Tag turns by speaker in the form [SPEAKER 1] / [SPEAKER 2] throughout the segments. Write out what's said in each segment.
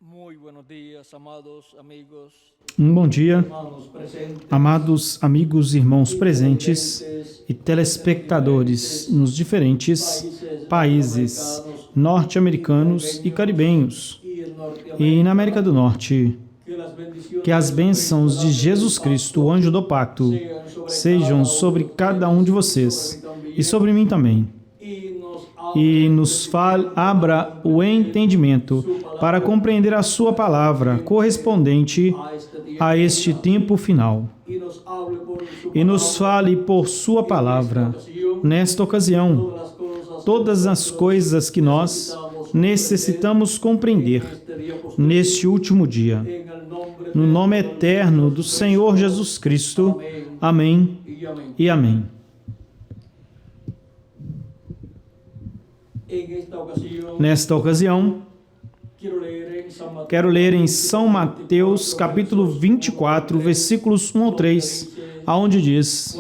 [SPEAKER 1] Bom dia, amados amigos e irmãos presentes e telespectadores nos diferentes países norte-americanos e caribenhos e na América do Norte. Que as bênçãos de Jesus Cristo, o anjo do pacto, sejam sobre cada um de vocês e sobre mim também. E abra o entendimento para compreender a sua palavra correspondente a este tempo final. E nos fale por sua palavra, nesta ocasião, todas as coisas que nós necessitamos compreender neste último dia. No nome eterno do Senhor Jesus Cristo. Amém e amém. Nesta ocasião, quero ler em São Mateus, capítulo 24, versículos 1 ao 3, aonde diz: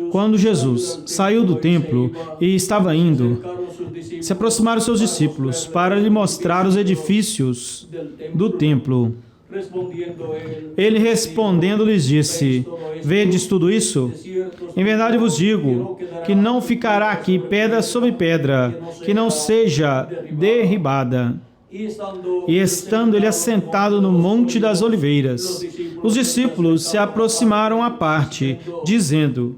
[SPEAKER 1] Quando Jesus saiu do templo e estava indo, se aproximaram seus discípulos para lhe mostrar os edifícios do templo. Ele respondendo lhes disse: Vedes tudo isso? Em verdade vos digo que não ficará aqui pedra sobre pedra, que não seja derribada. E estando ele assentado no Monte das Oliveiras, os discípulos se aproximaram à parte, dizendo: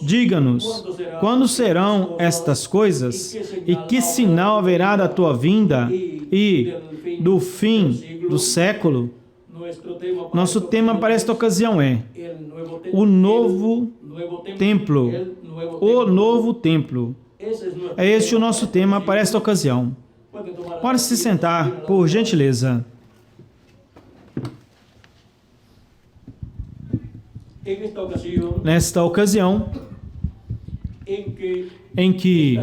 [SPEAKER 1] Diga-nos, quando serão estas coisas? E que sinal haverá da tua vinda e do fim do século? Nosso tema para esta ocasião é o novo templo. O novo templo. É este o nosso tema para esta ocasião. Pode se sentar, por gentileza. Nesta ocasião, em que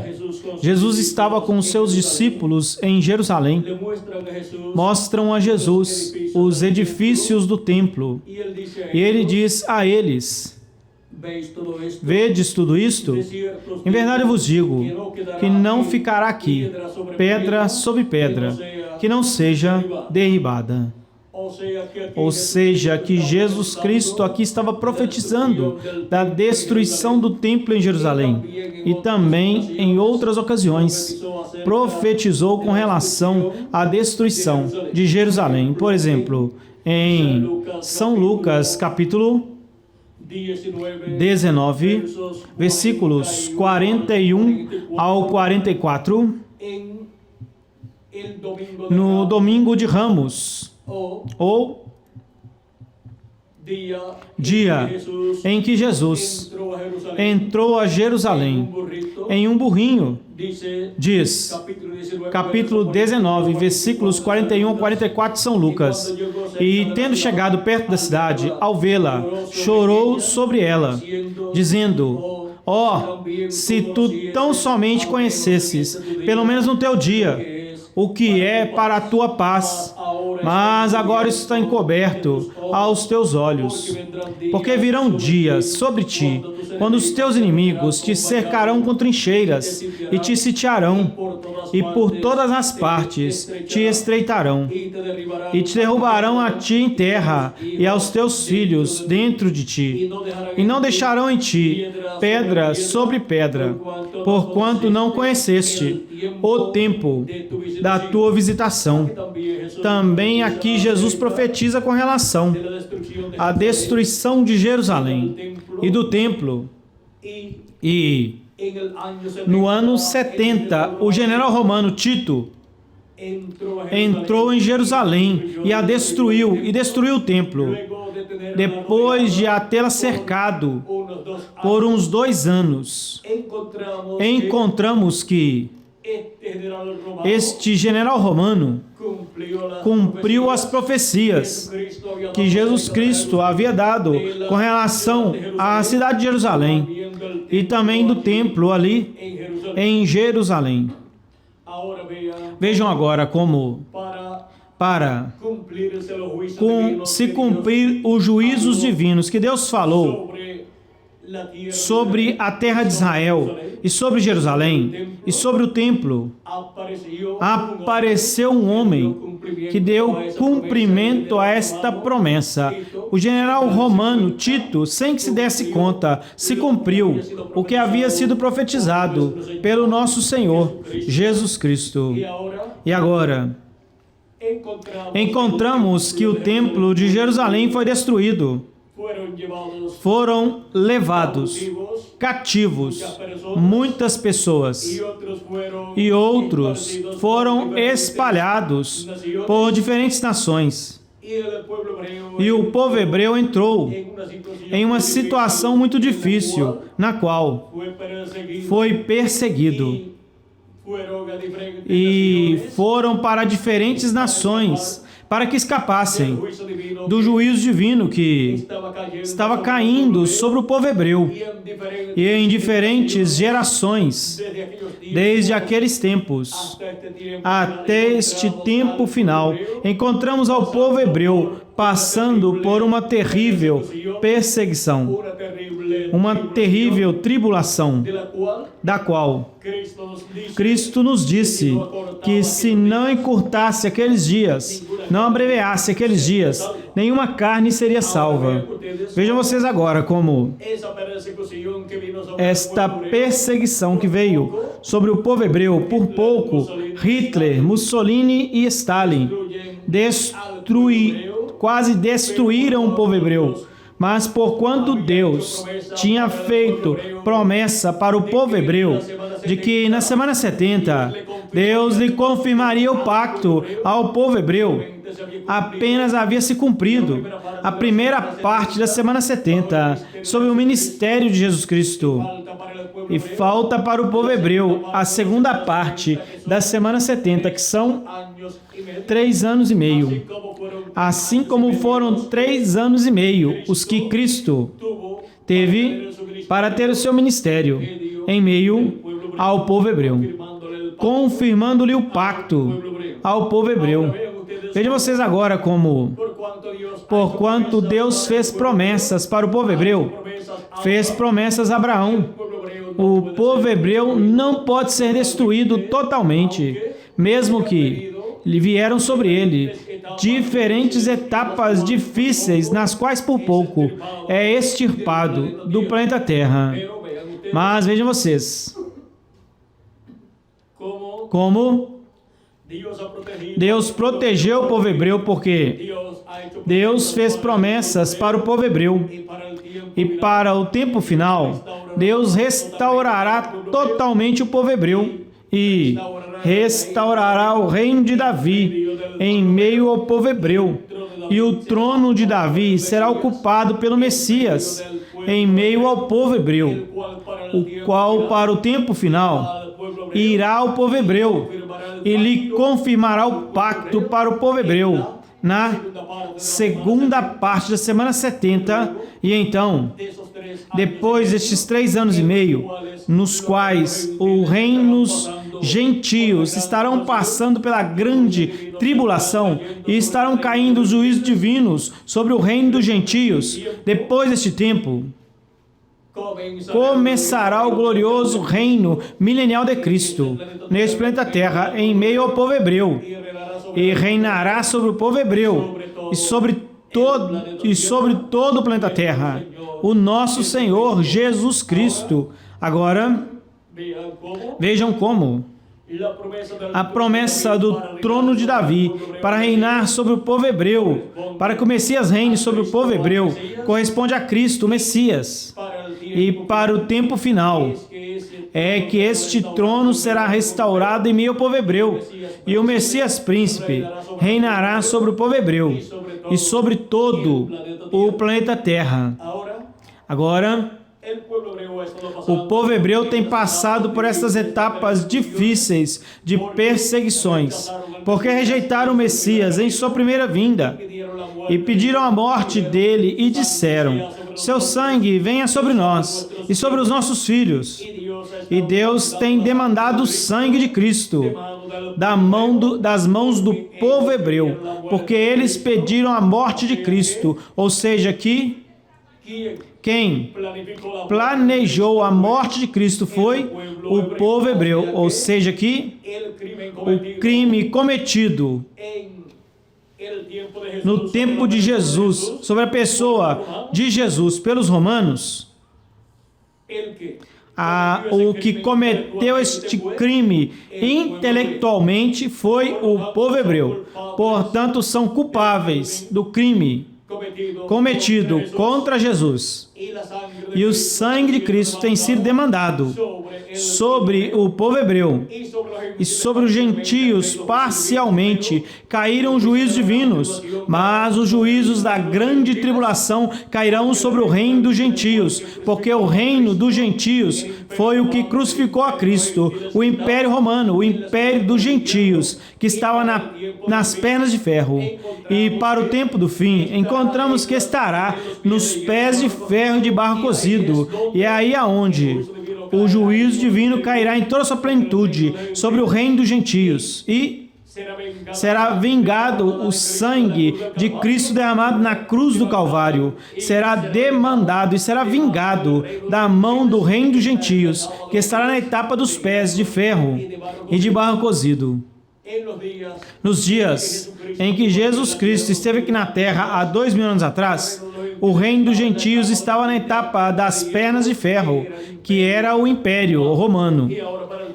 [SPEAKER 1] Jesus estava com os seus discípulos em Jerusalém, mostram a Jesus os edifícios do templo. E ele diz a eles: Vedes tudo isto? Em verdade vos digo que não ficará aqui pedra sobre pedra, que não seja derribada. Ou seja, que Jesus Cristo aqui estava profetizando da destruição do templo em Jerusalém. E também, em outras ocasiões, profetizou com relação à destruição de Jerusalém. Por exemplo, em São Lucas, capítulo 19, versículos 41 ao 44, no domingo de Ramos, ou dia em que Jesus entrou a Jerusalém em um burrinho, diz, capítulo 19, versículos 41 a 44 de São Lucas. E tendo chegado perto da cidade, ao vê-la, chorou sobre ela, dizendo: Ó, se tu tão somente conhecesses, pelo menos no teu dia, o que é para a tua paz, mas agora isso está encoberto aos teus olhos. Porque virão dias sobre ti, quando os teus inimigos te cercarão com trincheiras e te sitiarão, e por todas as partes te estreitarão, e te derrubarão a ti em terra, e aos teus filhos dentro de ti, e não deixarão em ti pedra sobre pedra, porquanto não conheceste o tempo da tua visitação. Também aqui Jesus profetiza com relação à destruição de Jerusalém e do templo. E no ano 70, o general romano Tito entrou em Jerusalém e a destruiu, e destruiu o templo. Depois de a tê-la cercado por uns 2 anos, encontramos que este general romano cumpriu as profecias que Jesus Cristo havia dado com relação à cidade de Jerusalém e também do templo ali em Jerusalém. Vejam agora como, para se cumprir os juízos divinos que Deus falou sobre a terra de Israel e sobre Jerusalém e sobre o templo, apareceu um homem cumprimento a esta promessa. O general romano Tito, sem que se desse conta, se cumpriu o que havia sido profetizado pelo nosso Senhor Jesus Cristo. E agora, encontramos que o templo de Jerusalém foi destruído. Foram levados cativos muitas pessoas e outros foram espalhados por diferentes nações. E o povo hebreu entrou em uma situação muito difícil, na qual foi perseguido. E foram para diferentes nações para que escapassem do juízo divino que estava caindo sobre o povo hebreu. E em diferentes gerações, desde aqueles tempos até este tempo final, encontramos ao povo hebreu passando por uma terrível perseguição, uma terrível tribulação, da qual Cristo nos disse que se não encurtasse aqueles dias, não abreviasse aqueles dias, nenhuma carne seria salva. Vejam vocês agora como esta perseguição que veio sobre o povo hebreu, por pouco, Hitler, Mussolini e Stalin quase destruíram o povo hebreu. Mas porquanto Deus tinha feito promessa para o povo hebreu de que na semana 70 Deus lhe confirmaria o pacto ao povo hebreu, apenas havia se cumprido a primeira parte da semana 70 sob o ministério de Jesus Cristo. E falta para o povo hebreu a segunda parte da semana 70, que são 3 anos e meio. Assim como foram 3 anos e meio os que Cristo teve para ter o seu ministério em meio ao povo hebreu, confirmando-lhe o pacto ao povo hebreu. Vejam vocês agora como, porquanto Deus fez promessas para o povo hebreu, fez promessas a Abraão. O povo hebreu não pode ser destruído totalmente, mesmo que lhe vieram sobre ele diferentes etapas difíceis, nas quais por pouco é extirpado do planeta Terra. Mas vejam vocês, como Deus protegeu o povo hebreu, porque Deus fez promessas para o povo hebreu. E para o tempo final, Deus restaurará totalmente o povo hebreu e restaurará o reino de Davi em meio ao povo hebreu. E o trono de Davi será ocupado pelo Messias em meio ao povo hebreu, o qual para o tempo final irá ao povo hebreu e lhe confirmará o pacto para o povo hebreu na segunda parte da semana 70. E então, depois destes 3 anos e meio, nos quais os reinos gentios estarão passando pela grande tribulação e estarão caindo os juízos divinos sobre o reino dos gentios, depois deste tempo, começará o glorioso reino milenial de Cristo neste planeta Terra, em meio ao povo hebreu, e reinará sobre o povo hebreu e sobre todo o planeta Terra, o nosso Senhor Jesus Cristo. Agora, vejam como a promessa do trono de Davi para reinar sobre o povo hebreu, para que o Messias reine sobre o povo hebreu, corresponde a Cristo, o Messias. E para o tempo final, é que este trono será restaurado em meio ao povo hebreu, e o Messias príncipe reinará sobre o povo hebreu e sobre todo o planeta Terra. Agora, o povo hebreu tem passado por essas etapas difíceis de perseguições, porque rejeitaram o Messias em sua primeira vinda e pediram a morte dele e disseram: seu sangue venha sobre nós e sobre os nossos filhos. E Deus tem demandado o sangue de Cristo das mãos do povo hebreu, porque eles pediram a morte de Cristo, ou seja, que quem planejou a morte de Cristo foi o povo hebreu, ou seja, que o crime cometido no tempo de Jesus, sobre a pessoa de Jesus pelos romanos, o que cometeu este crime intelectualmente foi o povo hebreu. Portanto, são culpáveis do crime cometido contra Jesus. E o sangue de Cristo tem sido demandado sobre o povo hebreu e sobre os gentios parcialmente. Caíram juízos divinos, mas os juízos da grande tribulação cairão sobre o reino dos gentios, porque o reino dos gentios foi o que crucificou a Cristo, o Império Romano, o Império dos gentios, que estava nas pernas de ferro. E para o tempo do fim, encontramos que estará nos pés de ferro de barro cozido, e é aí aonde o juízo divino cairá em toda a sua plenitude sobre o reino dos gentios, e será vingado o sangue de Cristo derramado na cruz do Calvário. Será demandado e será vingado da mão do reino dos gentios, que estará na etapa dos pés de ferro e de barro cozido. Nos dias em que Jesus Cristo esteve aqui na terra há 2000 anos atrás, o reino dos gentios estava na etapa das pernas de ferro, que era o Império Romano.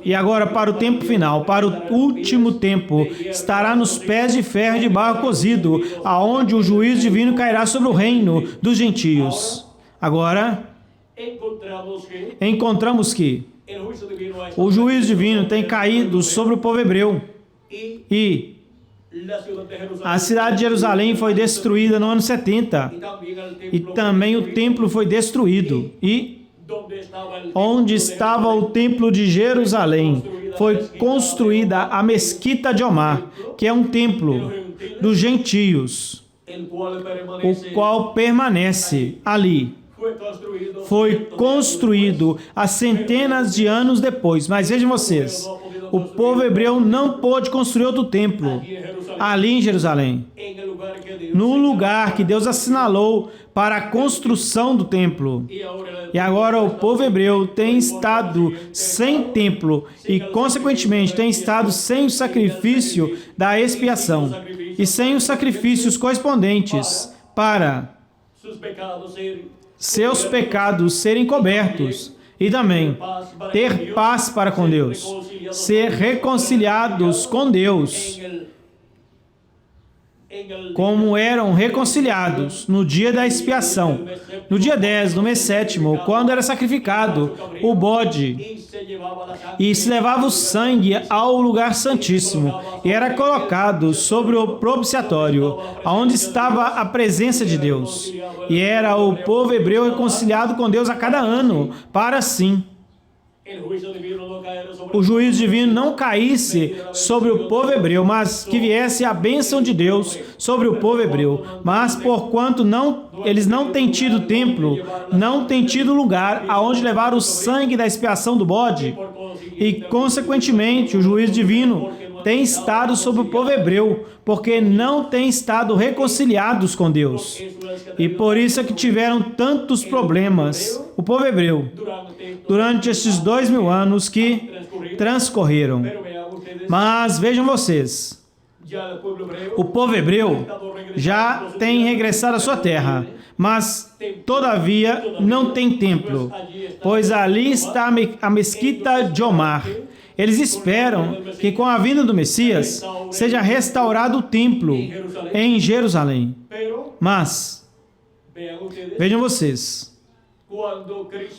[SPEAKER 1] E agora, para o tempo final, para o último tempo, estará nos pés de ferro e de barro cozido, aonde o juízo divino cairá sobre o reino dos gentios. Agora, encontramos que o juízo divino tem caído sobre o povo hebreu. E a cidade de Jerusalém foi destruída no ano 70. E também o templo foi destruído. E onde estava o templo de Jerusalém, foi construída a mesquita de Omar, que é um templo dos gentios, o qual permanece ali. Foi construído há centenas de anos depois. Mas vejam vocês, o povo hebreu não pôde construir outro templo ali em Jerusalém, no lugar que Deus assinalou para a construção do templo. E agora o povo hebreu tem estado sem templo e, consequentemente, tem estado sem o sacrifício da expiação e sem os sacrifícios correspondentes para seus pecados serem cobertos e também ter paz para com Deus, ser reconciliados com Deus, como eram reconciliados no dia da expiação, no dia 10, no mês 7º, quando era sacrificado o bode, e se levava o sangue ao lugar santíssimo, e era colocado sobre o propiciatório, onde estava a presença de Deus, e era o povo hebreu reconciliado com Deus a cada ano, para assim o juízo divino não caísse sobre o povo hebreu, mas que viesse a bênção de Deus sobre o povo hebreu. Mas porquanto eles não têm tido templo, não têm tido lugar aonde levar o sangue da expiação do bode, e consequentemente o juízo divino tem estado sobre o povo hebreu, porque não têm estado reconciliados com Deus. E por isso é que tiveram tantos problemas, o povo hebreu, durante estes 2000 anos que transcorreram. Mas vejam vocês, o povo hebreu já tem regressado à sua terra, mas todavia não tem templo, pois ali está a mesquita de Omar. Eles esperam que com a vinda do Messias seja restaurado o templo em Jerusalém. Mas, vejam vocês,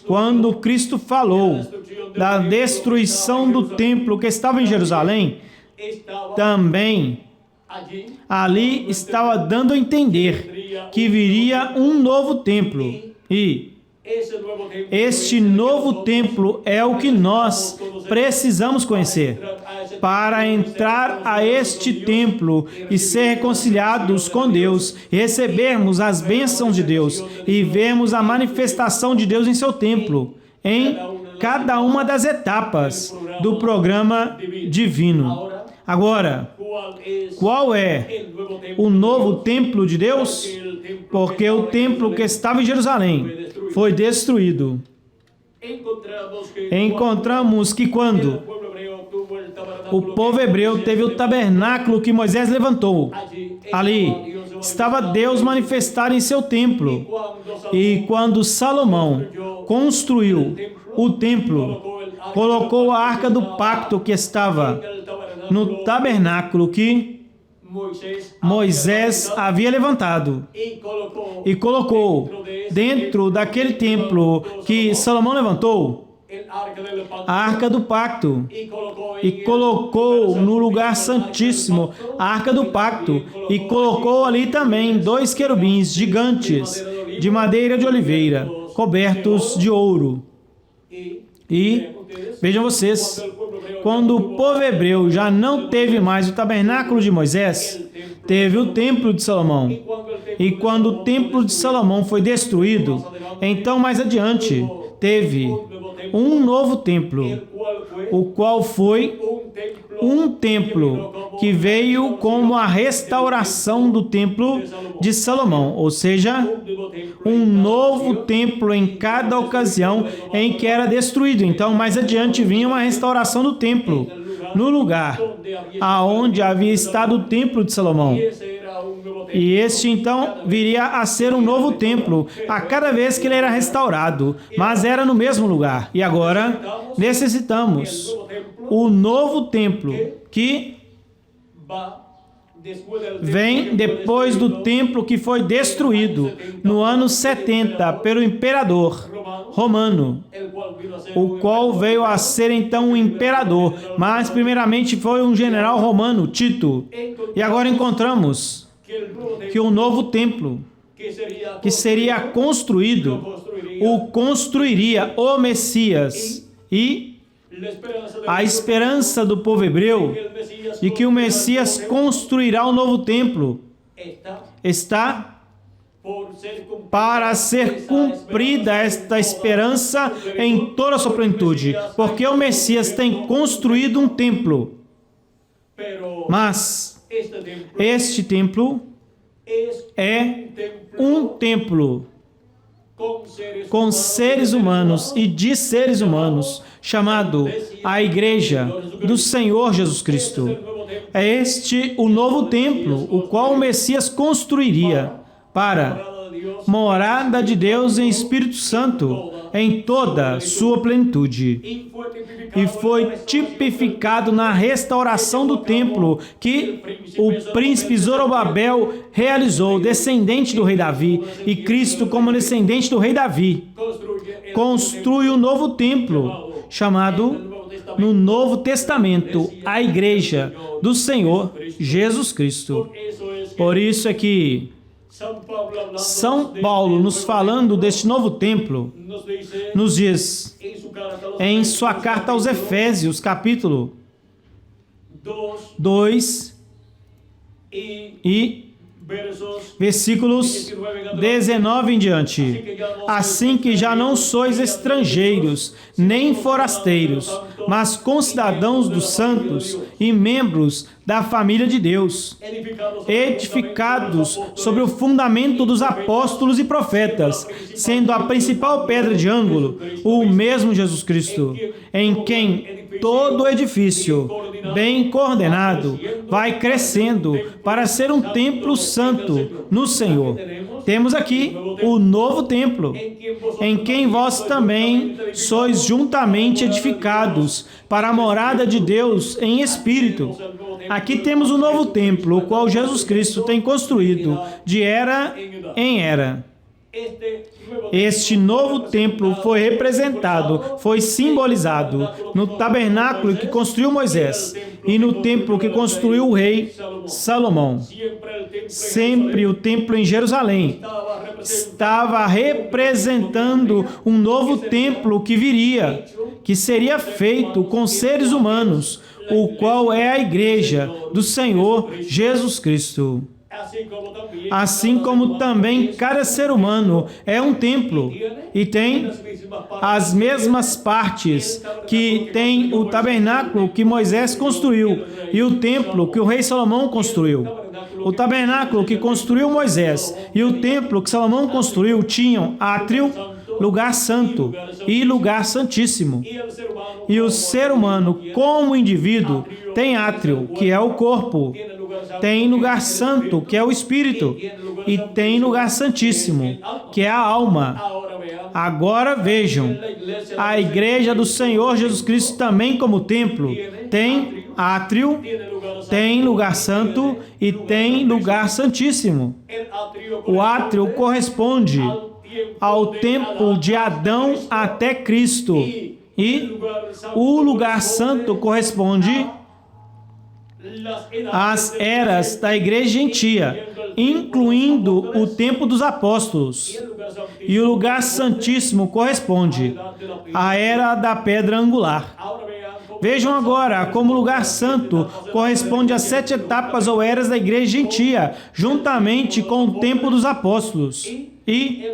[SPEAKER 1] quando Cristo falou da destruição do templo que estava em Jerusalém, também ali estava dando a entender que viria um novo templo. E este novo templo é o que nós precisamos conhecer. Para entrar a este templo e ser reconciliados com Deus, e recebermos as bênçãos de Deus e vermos a manifestação de Deus em seu templo, em cada uma das etapas do programa divino. Agora, qual é o novo templo de Deus? Porque o templo que estava em Jerusalém foi destruído. Encontramos que quando o povo hebreu teve o tabernáculo que Moisés levantou ali, estava Deus manifestado em seu templo. E quando Salomão construiu o templo, colocou a arca do pacto que estava no tabernáculo que Moisés havia levantado e colocou dentro daquele templo que Salomão levantou a arca do pacto e colocou no lugar santíssimo a arca do pacto e colocou ali também 2 querubins gigantes de madeira de oliveira cobertos de ouro. E vejam vocês, quando o povo hebreu já não teve mais o tabernáculo de Moisés, teve o templo de Salomão. E quando o templo de Salomão foi destruído, então mais adiante teve um novo templo, o qual foi um templo que veio como a restauração do templo de Salomão, ou seja, um novo templo em cada ocasião em que era destruído. Então, mais adiante vinha uma restauração do templo, no lugar aonde havia estado o templo de Salomão. E este, então, viria a ser um novo templo a cada vez que ele era restaurado, mas era no mesmo lugar. E agora, necessitamos o novo templo que vem depois do templo que foi destruído no ano 70 pelo imperador romano, o qual veio a ser então um imperador, mas primeiramente foi um general romano, Tito. E agora encontramos que o novo templo que seria construído, o construiria o Messias, e a esperança do povo hebreu de que o Messias construirá um novo templo está para ser cumprida esta esperança em toda a sua plenitude, porque o Messias tem construído um templo, mas este templo é um templo com seres humanos e de seres humanos, chamado a Igreja do Senhor Jesus Cristo. É este o novo templo, o qual o Messias construiria para morada de Deus em Espírito Santo, em toda sua plenitude. E foi tipificado na restauração do templo que o príncipe Zorobabel realizou, descendente do rei Davi, e Cristo, como descendente do rei Davi, construi um novo templo, chamado no Novo Testamento, a Igreja do Senhor Jesus Cristo. Por isso é que São Paulo, nos falando deste novo templo, nos diz em sua carta aos Efésios, capítulo 2 e versículos 19 em diante. Assim que já não sois estrangeiros, nem forasteiros, mas concidadãos dos santos e membros da família de Deus, edificados sobre o fundamento dos apóstolos e profetas, sendo a principal pedra de ângulo o mesmo Jesus Cristo, em quem todo o edifício, bem coordenado, vai crescendo para ser um templo santo no Senhor. Temos aqui o novo templo, em quem vós também sois juntamente edificados para a morada de Deus em espírito. Aqui temos o novo templo, o qual Jesus Cristo tem construído de era em era. Este novo templo foi representado, foi simbolizado no tabernáculo que construiu Moisés e no templo que construiu o rei Salomão. Sempre o templo em Jerusalém estava representando um novo templo que viria, que seria feito com seres humanos, o qual é a Igreja do Senhor Jesus Cristo. Assim como também cada ser humano é um templo e tem as mesmas partes que tem o tabernáculo que Moisés construiu e o templo que o rei Salomão construiu. O tabernáculo que construiu Moisés e o templo que Salomão construiu tinham átrio, lugar santo e lugar santíssimo. E o ser humano, como indivíduo, tem átrio, que é o corpo, tem lugar santo, que é o Espírito, e tem lugar santíssimo, que é a alma. Agora vejam, a igreja do Senhor Jesus Cristo também como templo tem átrio, tem lugar santo e tem lugar santíssimo. O átrio corresponde ao tempo de Adão até Cristo, e o lugar santo corresponde às eras da igreja gentia, incluindo o tempo dos apóstolos. E o lugar santíssimo corresponde à era da pedra angular. Vejam agora como o lugar santo corresponde às 7 etapas ou eras da igreja gentia, juntamente com o tempo dos apóstolos. E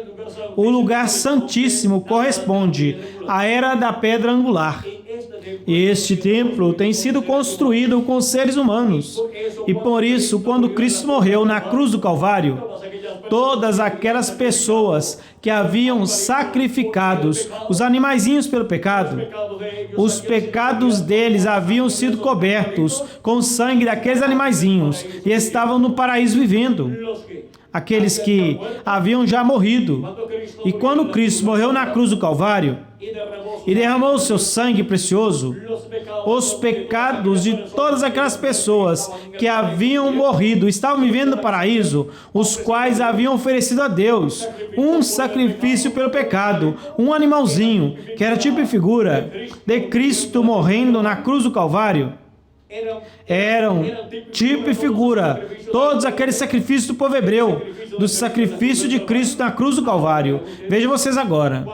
[SPEAKER 1] o lugar santíssimo corresponde à era da pedra angular. Este templo tem sido construído com seres humanos. E por isso, quando Cristo morreu na cruz do Calvário, todas aquelas pessoas que haviam sacrificados os animaizinhos pelo pecado, os pecados deles haviam sido cobertos com o sangue daqueles animaizinhos e estavam no paraíso vivendo. Aqueles que haviam já morrido. E quando Cristo morreu na cruz do Calvário e derramou o seu sangue precioso, os pecados de todas aquelas pessoas que haviam morrido, estavam vivendo no paraíso, os quais haviam oferecido a Deus um sacrifício pelo pecado, um animalzinho, que era tipo e figura de Cristo morrendo na cruz do Calvário, eram tipo e figura todos aqueles sacrifícios do povo hebreu, do sacrifício de Cristo na cruz do Calvário. Vejam vocês agora.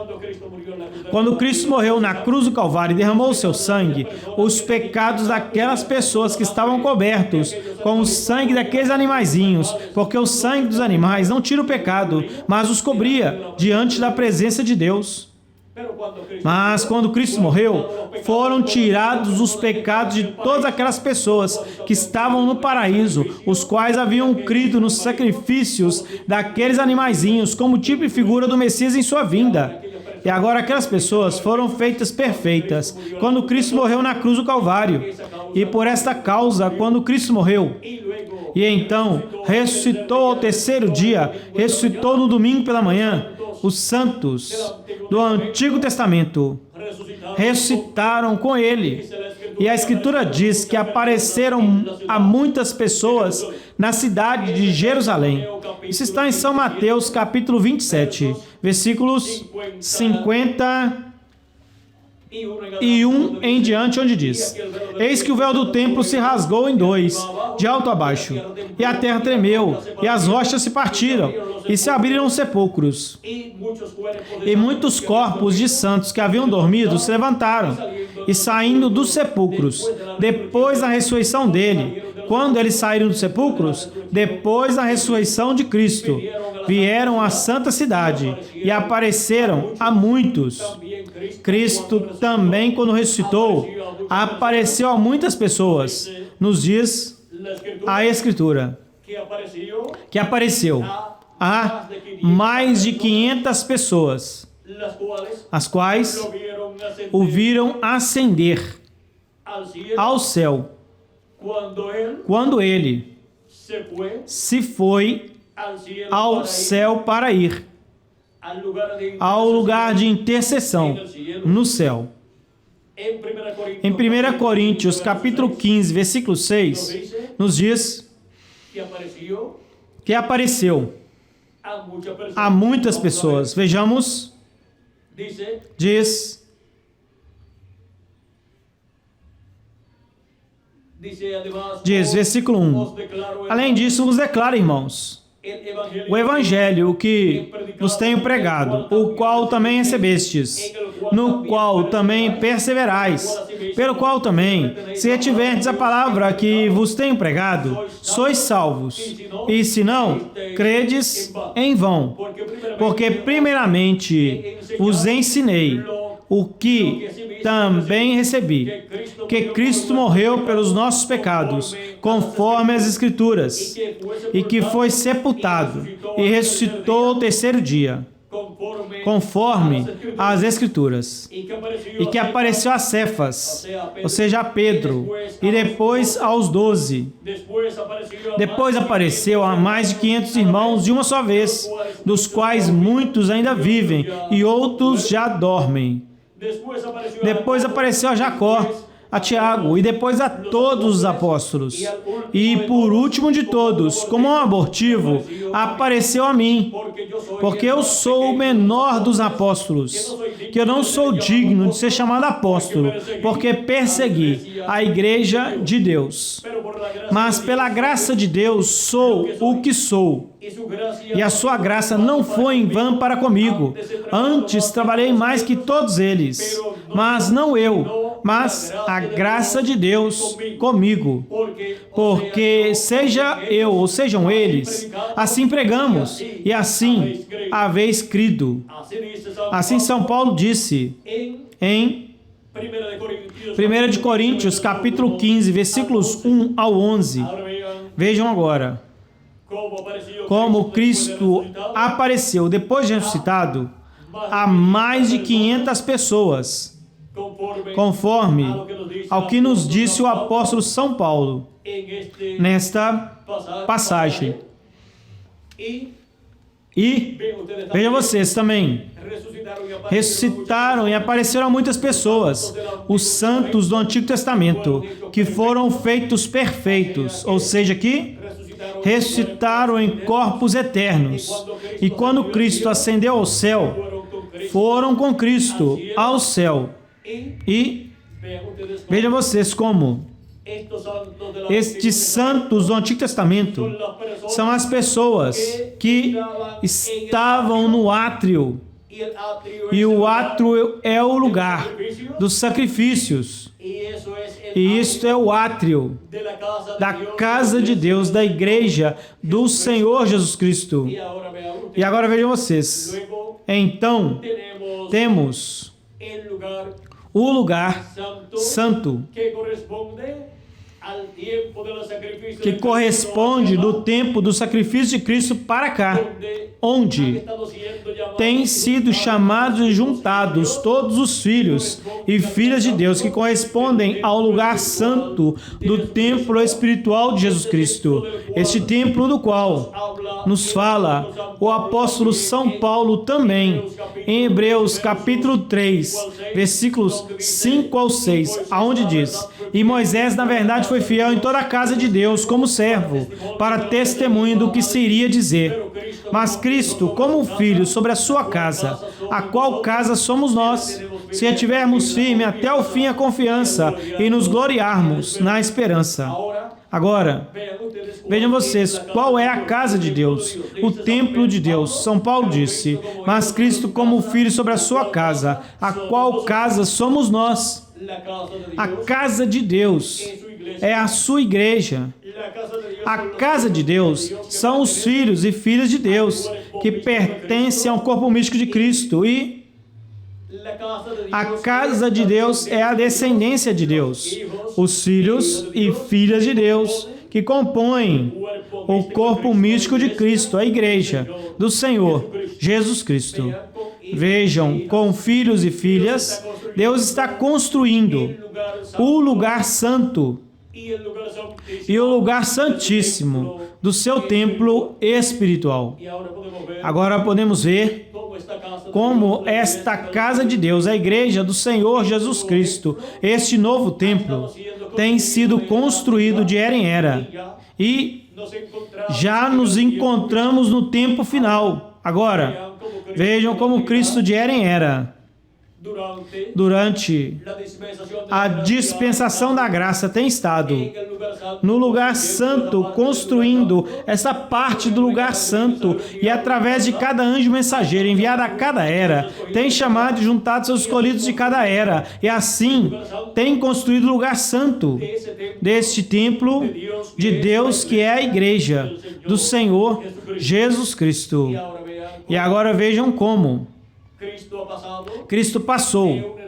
[SPEAKER 1] Quando Cristo morreu na cruz do Calvário e derramou o seu sangue, os pecados daquelas pessoas que estavam cobertos com o sangue daqueles animaizinhos, porque o sangue dos animais não tira o pecado, mas os cobria diante da presença de Deus. Mas quando Cristo morreu, foram tirados os pecados de todas aquelas pessoas que estavam no paraíso, os quais haviam crido nos sacrifícios daqueles animaizinhos como tipo e figura do Messias em sua vinda. E agora aquelas pessoas foram feitas perfeitas quando Cristo morreu na cruz do Calvário. E por esta causa, quando Cristo morreu, e então ressuscitou ao terceiro dia, ressuscitou no domingo pela manhã, os santos do Antigo Testamento ressuscitaram com ele. E a Escritura diz que apareceram a muitas pessoas na cidade de Jerusalém. Isso está em São Mateus, capítulo 27, versículos 51 em diante, onde diz: Eis que o véu do templo se rasgou em dois, de alto a baixo, e a terra tremeu, e as rochas se partiram, e se abriram os sepulcros. E muitos corpos de santos que haviam dormido se levantaram, e saindo dos sepulcros, depois da ressurreição dele, quando eles saíram dos sepulcros, depois da ressurreição de Cristo, vieram à santa cidade e apareceram a muitos. Cristo também, quando ressuscitou, apareceu a muitas pessoas. Nos diz a Escritura que apareceu a mais de 500 pessoas, as quais o viram ascender ao céu quando ele se foi ao céu para ir ao lugar de intercessão no céu. Em 1 Coríntios, capítulo 15, versículo 6, nos diz que apareceu a muitas pessoas. Vejamos, diz, versículo 1, além disso vos declaro, irmãos, o Evangelho que vos tenho pregado, o qual também recebestes, no qual também perseverais, pelo qual também, se retiverdes a palavra que vos tenho pregado, sois salvos. E se não, credes em vão. Porque primeiramente vos ensinei o que também recebi, que Cristo morreu pelos nossos pecados, conforme as Escrituras, e que foi sepultado e ressuscitou ao terceiro dia, conforme as Escrituras, e que apareceu a Cefas, ou seja, a Pedro, e depois aos 12. Depois apareceu a mais de 500 irmãos de uma só vez, dos quais muitos ainda vivem e outros já dormem. Depois apareceu a Jacó, a Tiago e depois a todos os apóstolos. E por último de todos, como um abortivo, apareceu a mim, porque eu sou o menor dos apóstolos, que eu não sou digno de ser chamado apóstolo, porque persegui a igreja de Deus. Mas pela graça de Deus sou o que sou. E a sua graça não foi em vão para comigo. Antes trabalhei mais que todos eles, mas não eu, mas a graça de Deus comigo. Porque seja eu ou sejam eles, assim pregamos e assim haveis crido. Assim São Paulo disse em 1 de Coríntios, capítulo 15, versículos 1 ao 11. Vejam agora como Cristo apareceu depois de ressuscitado a mais de 500 pessoas, conforme ao que nos disse o apóstolo São Paulo nesta passagem. E vejam vocês também, ressuscitaram e apareceram a muitas pessoas, os santos do Antigo Testamento, que foram feitos perfeitos, ou seja, que ressuscitaram em corpos eternos. E quando Cristo ascendeu ao céu, foram com Cristo ao céu. E vejam vocês como estes santos do Antigo Testamento são as pessoas que estavam no átrio. E o átrio é o lugar dos sacrifícios. E isto é o átrio da casa de Deus, da igreja do Senhor Jesus Cristo. E agora vejam vocês. Então, temos o lugar santo, que corresponde do tempo do sacrifício de Cristo para cá, onde têm sido chamados e juntados todos os filhos e filhas de Deus que correspondem ao lugar santo do templo espiritual de Jesus Cristo. Este templo do qual nos fala o apóstolo São Paulo também, em Hebreus capítulo 3, versículos 5 ao 6, aonde diz: E Moisés, na verdade, foi fiel em toda a casa de Deus como servo, para testemunho do que se iria dizer. Mas Cristo, como filho sobre a sua casa, a qual casa somos nós, se ativermos firme até o fim a confiança e nos gloriarmos na esperança. Agora, vejam vocês, qual é a casa de Deus? O templo de Deus. São Paulo disse: Mas Cristo como filho sobre a sua casa, a qual casa somos nós. A casa de Deus é a sua igreja. A casa de Deus são os filhos e filhas de Deus que pertencem ao corpo místico de Cristo. E a casa de Deus é a descendência de Deus, os filhos e filhas de Deus que compõem o corpo místico de Cristo, a igreja do Senhor Jesus Cristo. Vejam, com filhos e filhas, Deus está construindo o lugar santo e o lugar santíssimo do seu templo espiritual. Agora podemos ver como esta casa de Deus, a igreja do Senhor Jesus Cristo, este novo templo, tem sido construído de era em era. E já nos encontramos no tempo final. Agora, vejam como Cristo de era em era, durante a dispensação da graça, tem estado no lugar santo, construindo essa parte do lugar santo, e através de cada anjo mensageiro enviado a cada era, tem chamado e juntado seus escolhidos de cada era, e assim tem construído o lugar santo deste templo de Deus, que é a igreja do Senhor Jesus Cristo. E agora vejam como Cristo passou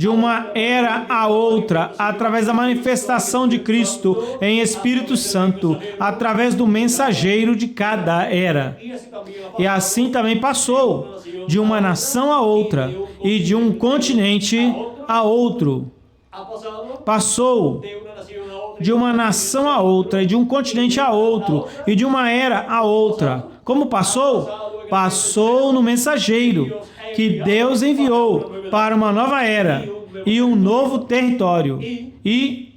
[SPEAKER 1] de uma era a outra, através da manifestação de Cristo em Espírito Santo, através do mensageiro de cada era. E assim também passou de uma nação a outra e de um continente a outro. Passou de uma nação a outra e de um continente a outro e de uma era a outra. Como passou? Passou no mensageiro que Deus enviou para uma nova era e um novo território. E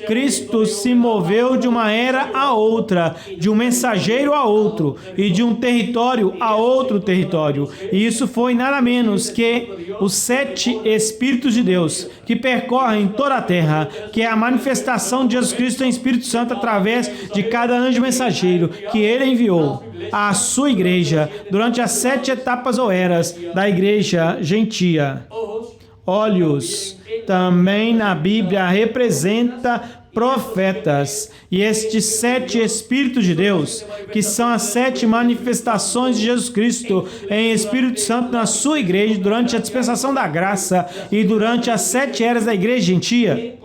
[SPEAKER 1] Cristo se moveu de uma era a outra, de um mensageiro a outro e de um território a outro território. E isso foi nada menos que os 7 Espíritos de Deus que percorrem toda a terra, que é a manifestação de Jesus Cristo em Espírito Santo através de cada anjo mensageiro que ele enviou à sua igreja durante as 7 etapas ou eras da igreja gentia. Olhos também na Bíblia representa profetas, e estes 7 Espíritos de Deus, que são as 7 manifestações de Jesus Cristo em Espírito Santo na sua igreja durante a dispensação da graça e durante as 7 eras da igreja gentia,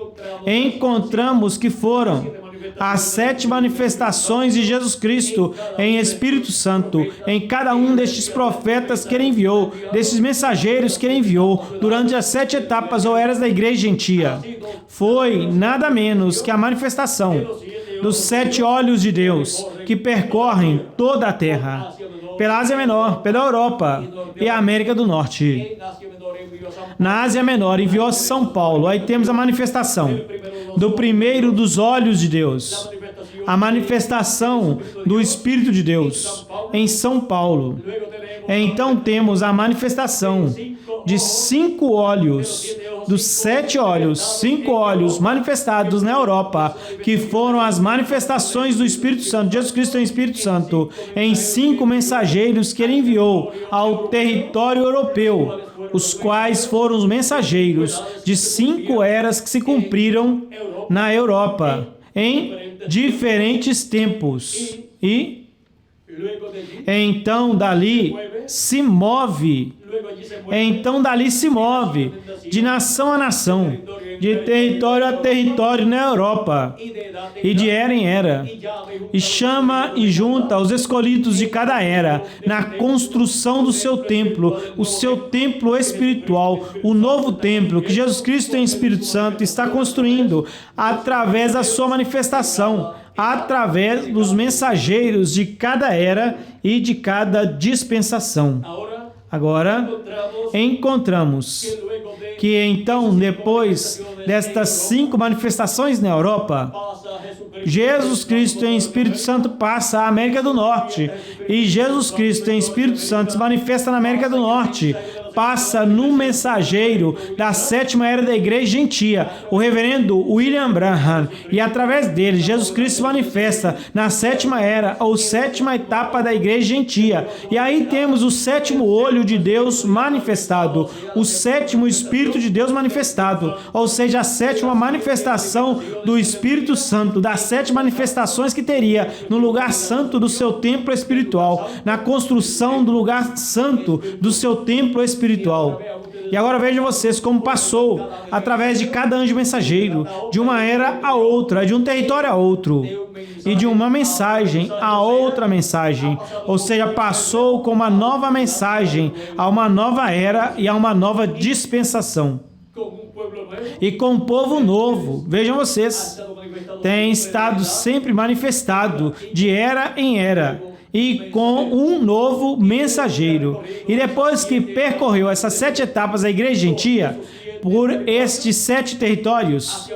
[SPEAKER 1] encontramos que foram as 7 manifestações de Jesus Cristo em Espírito Santo, em cada um destes profetas que ele enviou, destes mensageiros que ele enviou, durante as 7 etapas ou eras da igreja gentia. Foi nada menos que a manifestação dos 7 olhos de Deus que percorrem toda a terra, pela Ásia Menor, pela Europa e a América do Norte. Na Ásia Menor enviou a São Paulo. Aí temos a manifestação do primeiro dos olhos de Deus, a manifestação do Espírito de Deus em São Paulo. Então temos a manifestação de 5 olhos, dos 7 olhos, 5 olhos manifestados na Europa, que foram as manifestações do Espírito Santo, Jesus Cristo em Espírito Santo, em 5 mensageiros que ele enviou ao território europeu, os quais foram os mensageiros de 5 eras que se cumpriram na Europa, em diferentes tempos. E então dali se move de nação a nação, de território a território na Europa, e de era em era, e chama e junta os escolhidos de cada era na construção do seu templo, o seu templo espiritual, o novo templo que Jesus Cristo em Espírito Santo está construindo através da sua manifestação, através dos mensageiros de cada era e de cada dispensação. Agora, encontramos que então, depois destas 5 manifestações na Europa, Jesus Cristo em Espírito Santo passa à América do Norte, e Jesus Cristo em Espírito Santo se manifesta na América do Norte, passa no mensageiro da 7ª era da igreja gentia, o reverendo William Branham, e através dele Jesus Cristo se manifesta na 7ª era ou 7ª etapa da igreja gentia. E aí temos o 7º olho de Deus manifestado, o 7º Espírito de Deus manifestado, ou seja, a 7ª manifestação do Espírito Santo, das 7 manifestações que teria no lugar santo do seu templo espiritual, na construção do lugar santo do seu templo espiritual. E agora vejam vocês como passou através de cada anjo mensageiro, de uma era a outra, de um território a outro, e de uma mensagem a outra mensagem, ou seja, passou com uma nova mensagem a uma nova era e a uma nova dispensação. E com um povo novo, vejam vocês, tem estado sempre manifestado de era em era, e com um novo mensageiro. E depois que percorreu essas 7 etapas da igreja gentia, por estes 7 territórios,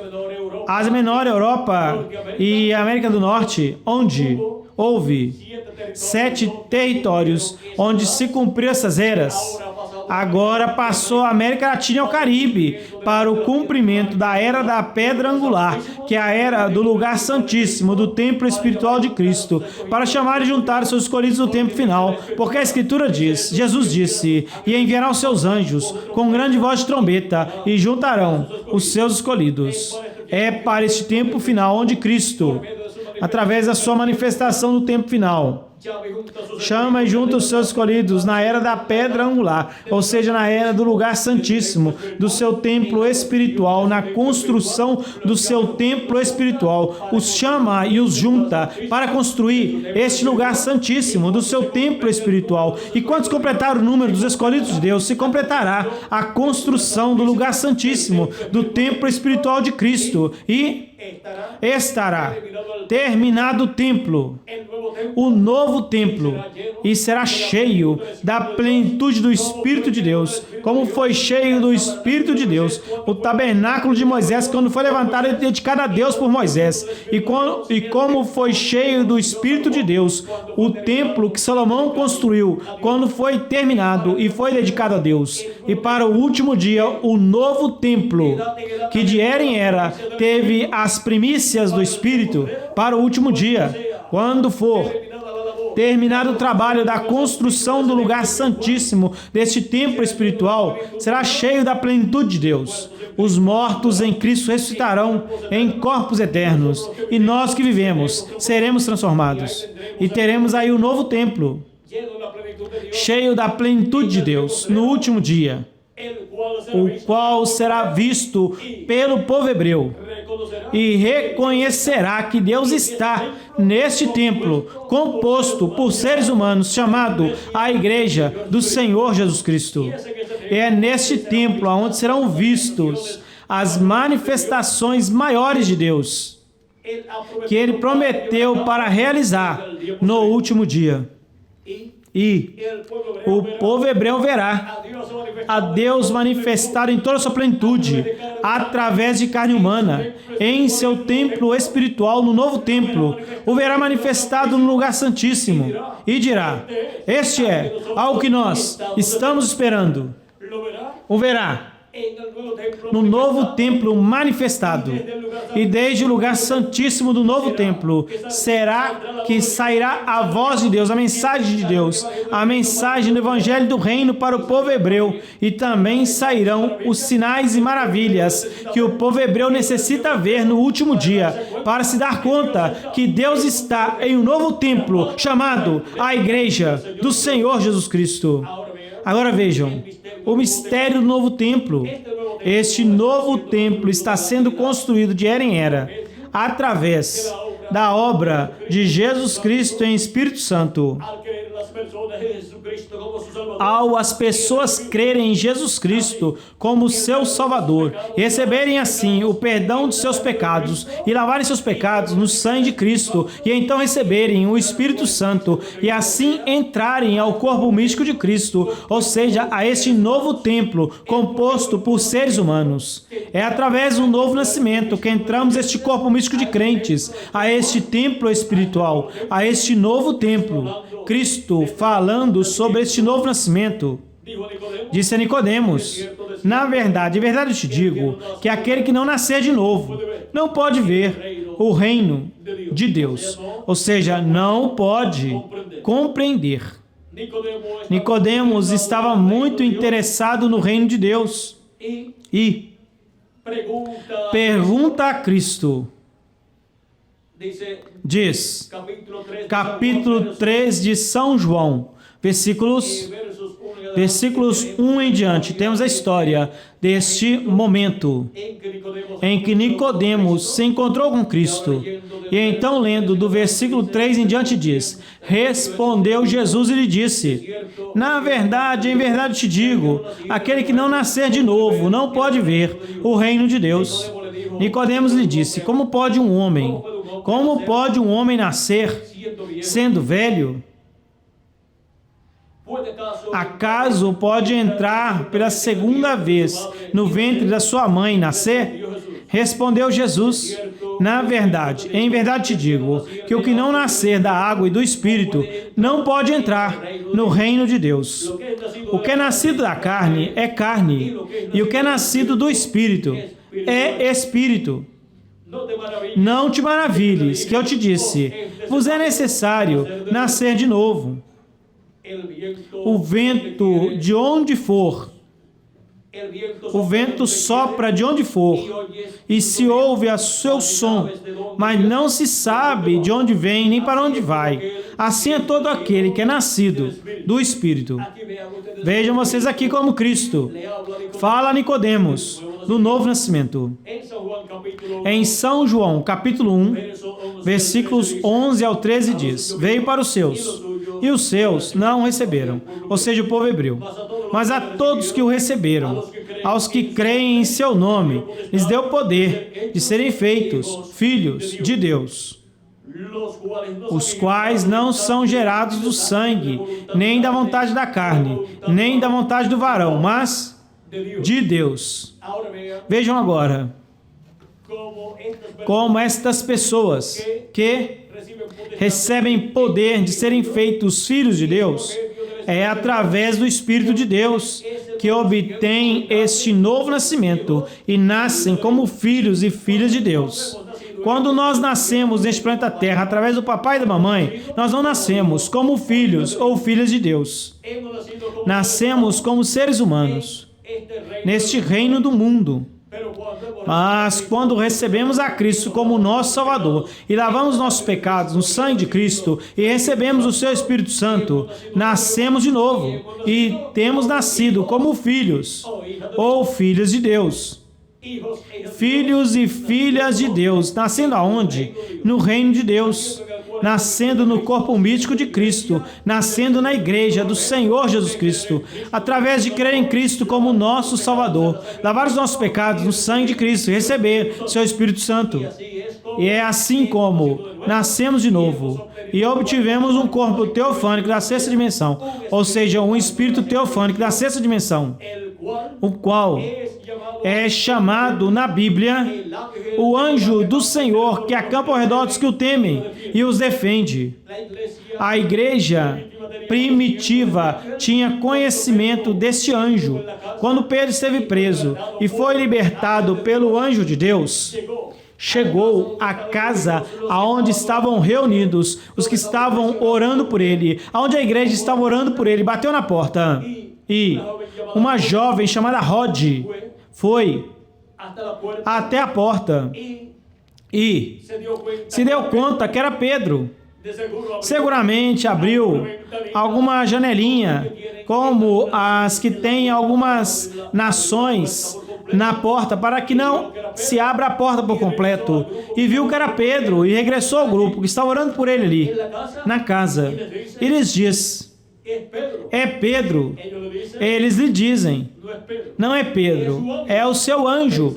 [SPEAKER 1] Ásia Menor, Europa e América do Norte, onde houve 7 territórios onde se cumpriram essas eras, agora passou a América Latina e ao Caribe para o cumprimento da era da pedra angular, que é a era do lugar santíssimo, do templo espiritual de Cristo, para chamar e juntar os seus escolhidos no tempo final, porque a Escritura diz, Jesus disse, e enviará os seus anjos com grande voz de trombeta e juntarão os seus escolhidos. É para este tempo final onde Cristo, através da sua manifestação no tempo final, Chama e junta os seus escolhidos na era da pedra angular, ou seja, na era do lugar santíssimo, do seu templo espiritual, na construção do seu templo espiritual. Os chama e os junta para construir este lugar santíssimo do seu templo espiritual. E quando se completar o número dos escolhidos de Deus, se completará a construção do lugar santíssimo, do templo espiritual de Cristo. E estará terminado o templo, o novo templo, e será cheio da plenitude do Espírito de Deus, como foi cheio do Espírito de Deus o tabernáculo de Moisés, quando foi levantado e dedicado a Deus por Moisés, e como foi cheio do Espírito de Deus o templo que Salomão construiu, quando foi terminado e foi dedicado a Deus. E para o último dia, o novo templo, que de era em era teve as primícias do Espírito, para o último dia, quando for terminado o trabalho da construção do lugar santíssimo deste templo espiritual, será cheio da plenitude de Deus. Os mortos em Cristo ressuscitarão em corpos eternos, e nós que vivemos seremos transformados, e teremos aí o novo templo, cheio da plenitude de Deus, no último dia, o qual será visto pelo povo hebreu, e reconhecerá que Deus está neste templo, composto por seres humanos, chamado a Igreja do Senhor Jesus Cristo. É neste templo onde serão vistos as manifestações maiores de Deus, que Ele prometeu para realizar no último dia. E o povo hebreu verá a Deus manifestado em toda a sua plenitude, através de carne humana, em seu templo espiritual, no novo templo. O verá manifestado no lugar santíssimo e dirá: este é algo que nós estamos esperando. O verá no novo templo manifestado, e desde o lugar santíssimo do novo templo será que sairá a voz de Deus, a mensagem de Deus, a mensagem do evangelho do reino para o povo hebreu, e também sairão os sinais e maravilhas que o povo hebreu necessita ver no último dia, para se dar conta que Deus está em um novo templo chamado a Igreja do Senhor Jesus Cristo. Agora vejam, o mistério do novo templo. Este novo templo está sendo construído de era em era, através da obra de Jesus Cristo em Espírito Santo. Ao as pessoas crerem em Jesus Cristo como seu Salvador, e receberem assim o perdão de seus pecados e lavarem seus pecados no sangue de Cristo, e então receberem o Espírito Santo e assim entrarem ao corpo místico de Cristo, ou seja, a este novo templo composto por seres humanos. É através do novo nascimento que entramos este corpo místico de crentes, a este templo espiritual, a este novo templo. Cristo, falando sobre este novo nascimento, disse a Nicodemos: na verdade, eu te digo, que aquele que não nascer de novo não pode ver o reino de Deus. Ou seja, não pode compreender. Nicodemos estava muito interessado no reino de Deus e pergunta a Cristo. Diz, capítulo 3 de São João, versículos 1 em diante, temos a história deste momento em que Nicodemos se encontrou com Cristo. E então, lendo do versículo 3 em diante, diz: respondeu Jesus e lhe disse: na verdade, em verdade te digo, aquele que não nascer de novo não pode ver o reino de Deus. Nicodemos lhe disse: como pode um homem nascer sendo velho? Acaso pode entrar pela segunda vez no ventre da sua mãe e nascer? Respondeu Jesus: na verdade, em verdade te digo, que o que não nascer da água e do Espírito não pode entrar no reino de Deus. O que é nascido da carne é carne, e o que é nascido do Espírito é Espírito. Não te maravilhes que eu te disse, vos é necessário nascer de novo. O vento de onde for O vento sopra de onde for, e se ouve o seu som, mas não se sabe de onde vem nem para onde vai. Assim é todo aquele que é nascido do Espírito. Vejam vocês aqui como Cristo fala a Nicodemos do novo nascimento. Em São João, capítulo 1, versículos 11 ao 13 diz: Veio para os seus, e os seus não o receberam, ou seja, o povo hebreu. Mas a todos que o receberam, aos que creem em seu nome, lhes deu poder de serem feitos filhos de Deus, os quais não são gerados do sangue, nem da vontade da carne, nem da vontade do varão, mas de Deus. Vejam agora como estas pessoas que recebem poder de serem feitos filhos de Deus, é através do Espírito de Deus que obtêm este novo nascimento e nascem como filhos e filhas de Deus. Quando nós nascemos neste planeta Terra através do papai e da mamãe, nós não nascemos como filhos ou filhas de Deus. Nascemos como seres humanos neste reino do mundo. Mas quando recebemos a Cristo como nosso Salvador e lavamos nossos pecados no sangue de Cristo e recebemos o seu Espírito Santo, nascemos de novo e temos nascido como filhos ou filhas de Deus. Filhos e filhas de Deus, nascendo aonde? No reino de Deus, nascendo no corpo místico de Cristo, nascendo na igreja do Senhor Jesus Cristo, através de crer em Cristo como nosso Salvador, lavar os nossos pecados no sangue de Cristo e receber seu Espírito Santo. E é assim como nascemos de novo e obtivemos um corpo teofânico da sexta dimensão, ou seja, um espírito teofânico da sexta dimensão, o qual é chamado na Bíblia o anjo do Senhor, que acampa ao redor dos que o temem e os defende. A igreja primitiva tinha conhecimento deste anjo. Quando Pedro esteve preso e foi libertado pelo anjo de Deus, chegou à casa aonde estavam reunidos os que estavam orando por ele, aonde a igreja estava orando por ele, bateu na porta e uma jovem chamada Rod foi até a porta e se deu conta que era Pedro. Seguramente abriu alguma janelinha, como as que tem algumas nações na porta, para que não se abra a porta por completo, e viu que era Pedro e regressou ao grupo que estava orando por ele ali, na casa. E lhes diz: é Pedro. Eles lhe dizem: não é Pedro, é o seu anjo.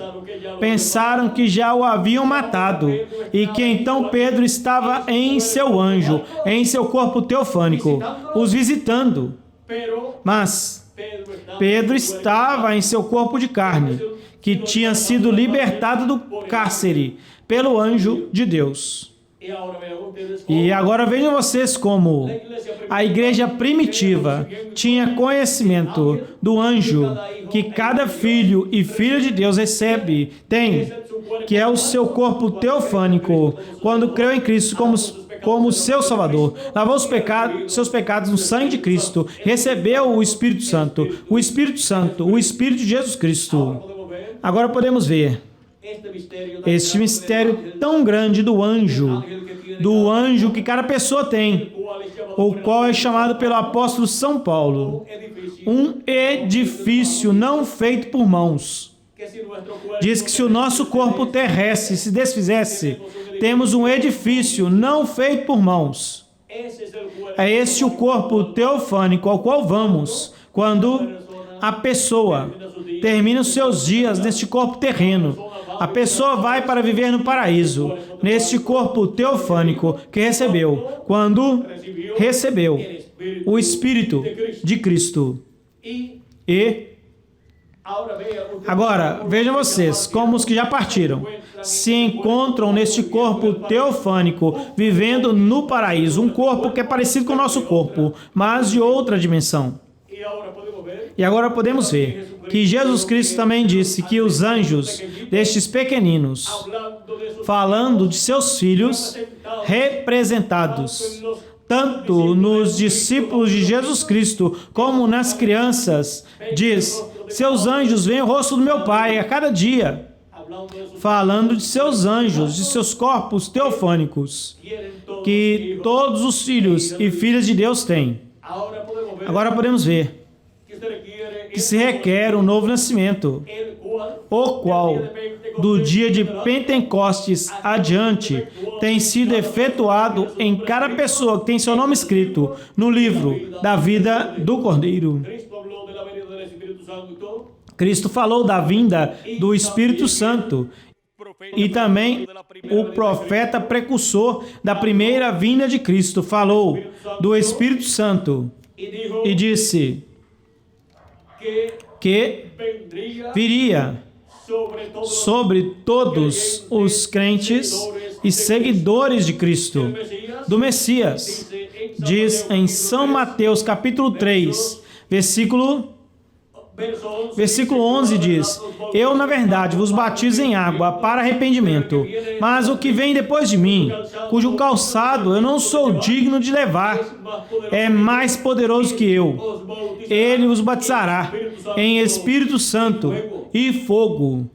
[SPEAKER 1] Pensaram que já o haviam matado e que então Pedro estava em seu anjo, em seu corpo teofânico, os visitando. Mas Pedro estava em seu corpo de carne, que tinha sido libertado do cárcere pelo anjo de Deus. E agora vejam vocês como a igreja primitiva tinha conhecimento do anjo que cada filho e filha de Deus tem, que é o seu corpo teofânico, quando creu em Cristo como seu Salvador, lavou seus pecados no sangue de Cristo, recebeu o Espírito Santo, o Espírito de Jesus Cristo. Agora podemos ver este mistério tão grande do anjo que cada pessoa tem, o qual é chamado pelo apóstolo São Paulo, um edifício não feito por mãos. Diz que se o nosso corpo terrestre se desfizesse, temos um edifício não feito por mãos. É este o corpo teofânico ao qual vamos quando a pessoa termina os seus dias neste corpo terreno. A pessoa vai para viver no paraíso, neste corpo teofânico que recebeu, quando recebeu o Espírito de Cristo. E agora, vejam vocês, como os que já partiram se encontram neste corpo teofânico, vivendo no paraíso, um corpo que é parecido com o nosso corpo, mas de outra dimensão. E agora podemos ver que Jesus Cristo também disse que os anjos destes pequeninos, falando de seus filhos, representados tanto nos discípulos de Jesus Cristo como nas crianças, diz Seus anjos veem o rosto do meu Pai a cada dia, falando de seus anjos, de seus corpos teofânicos, que todos os filhos e filhas de Deus têm. Agora podemos ver que se requer um novo nascimento, o qual, do dia de Pentecostes adiante, tem sido efetuado em cada pessoa que tem seu nome escrito no livro da vida do Cordeiro. Cristo falou da vinda do Espírito Santo e também o profeta precursor da primeira vinda de Cristo falou do Espírito Santo e disse que viria sobre todos os crentes e seguidores de Cristo, do Messias. Diz em São Mateus capítulo 3, versículo 11 diz: Eu, na verdade, vos batizo em água para arrependimento, mas o que vem depois de mim, cujo calçado eu não sou digno de levar, é mais poderoso que eu. Ele vos batizará em Espírito Santo e fogo.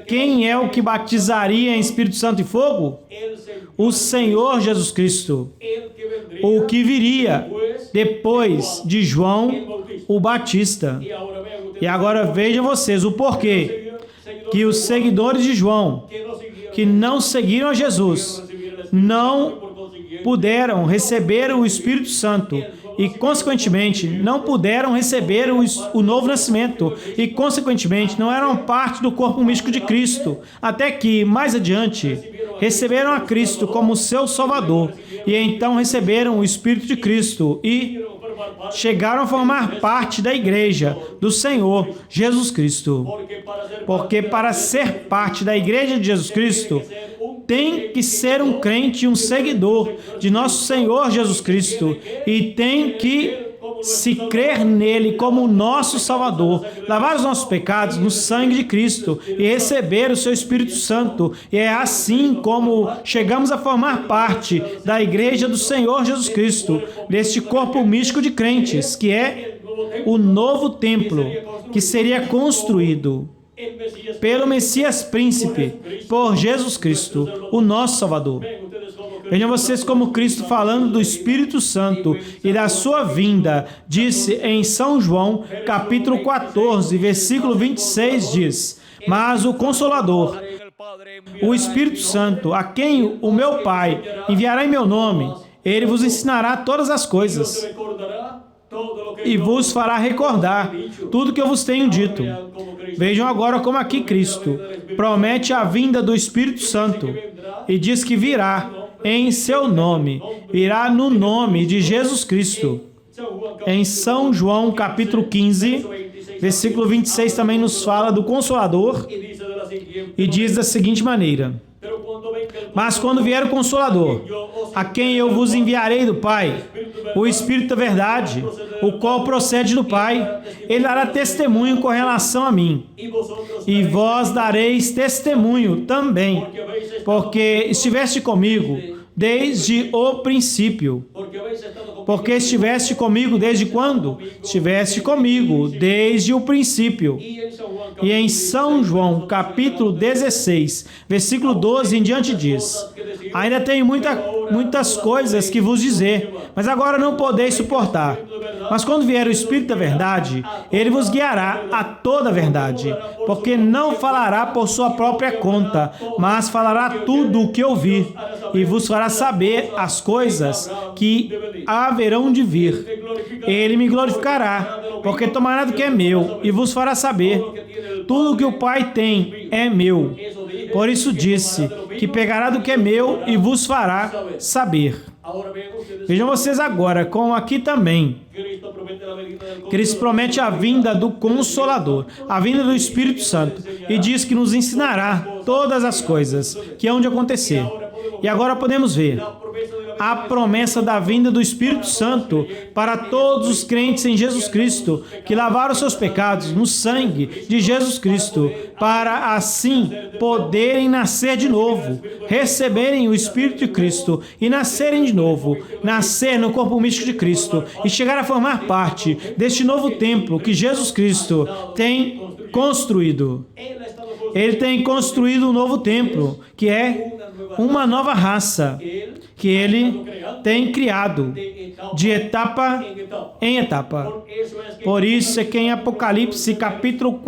[SPEAKER 1] Quem é o que batizaria em Espírito Santo e fogo? O Senhor Jesus Cristo, o que viria depois de João o Batista. E agora vejam vocês o porquê que os seguidores de João, que não seguiram a Jesus, não puderam receber o Espírito Santo e, consequentemente, não puderam receber o novo nascimento e, consequentemente, não eram parte do corpo místico de Cristo, até que, mais adiante, receberam a Cristo como seu Salvador e então receberam o Espírito de Cristo e chegaram a formar parte da igreja do Senhor Jesus Cristo. Porque para ser parte da igreja de Jesus Cristo, tem que ser um crente e um seguidor de nosso Senhor Jesus Cristo e tem que se crer nele como nosso Salvador, lavar os nossos pecados no sangue de Cristo e receber o seu Espírito Santo. E é assim como chegamos a formar parte da igreja do Senhor Jesus Cristo, deste corpo místico de crentes, que é o novo templo que seria construído pelo Messias Príncipe, por Jesus Cristo, o nosso Salvador. Vejam vocês como Cristo, falando do Espírito Santo e da sua vinda, disse em São João, capítulo 14, versículo 26, diz: Mas o Consolador, o Espírito Santo, a quem o meu Pai enviará em meu nome, ele vos ensinará todas as coisas e vos fará recordar tudo que eu vos tenho dito. Vejam agora como aqui Cristo promete a vinda do Espírito Santo e diz que virá em seu nome, virá no nome de Jesus Cristo. Em São João capítulo 15, versículo 26 também nos fala do Consolador e diz da seguinte maneira: Mas quando vier o Consolador, a quem eu vos enviarei do Pai, o Espírito da verdade, o qual procede do Pai, ele dará testemunho com relação a mim. E vós dareis testemunho também, porque estiveste comigo desde o princípio. Porque estiveste comigo desde quando? Estiveste comigo desde o princípio. E em São João, capítulo 16, versículo 12 em diante diz: Ainda tenho muitas coisas que vos dizer, mas agora não podeis suportar. Mas quando vier o Espírito da verdade, ele vos guiará a toda a verdade, porque não falará por sua própria conta, mas falará tudo o que ouvir, e vos fará saber as coisas que haverão de vir. Ele me glorificará, porque tomará do que é meu, e vos fará saber. Tudo o que o Pai tem é meu. Por isso disse que pegará do que é meu e vos fará saber. Vejam vocês agora, como aqui também, Cristo promete a vinda do Consolador, a vinda do Espírito Santo, e diz que nos ensinará todas as coisas que hão de acontecer. E agora podemos ver a promessa da vinda do Espírito Santo para todos os crentes em Jesus Cristo, que lavaram seus pecados no sangue de Jesus Cristo, para assim poderem nascer de novo, receberem o Espírito de Cristo e nascerem de novo, nascer no corpo místico de Cristo e chegar a formar parte deste novo templo que Jesus Cristo tem construído. Ele tem construído um novo templo, que é uma nova raça, que ele tem criado de etapa em etapa. Por isso é que em Apocalipse capítulo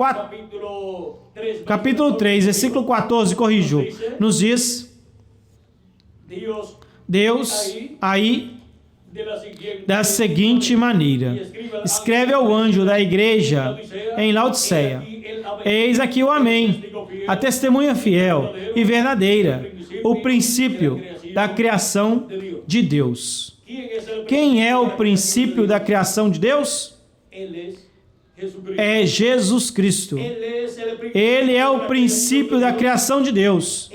[SPEAKER 1] 3, versículo 14, corrijo, nos diz, Deus aí da seguinte maneira: escreve ao anjo da igreja em Laodiceia: eis aqui o Amém, a testemunha fiel e verdadeira, o princípio da criação de Deus. Quem é o princípio da criação de Deus? É Jesus Cristo. Ele é o princípio da criação de Deus.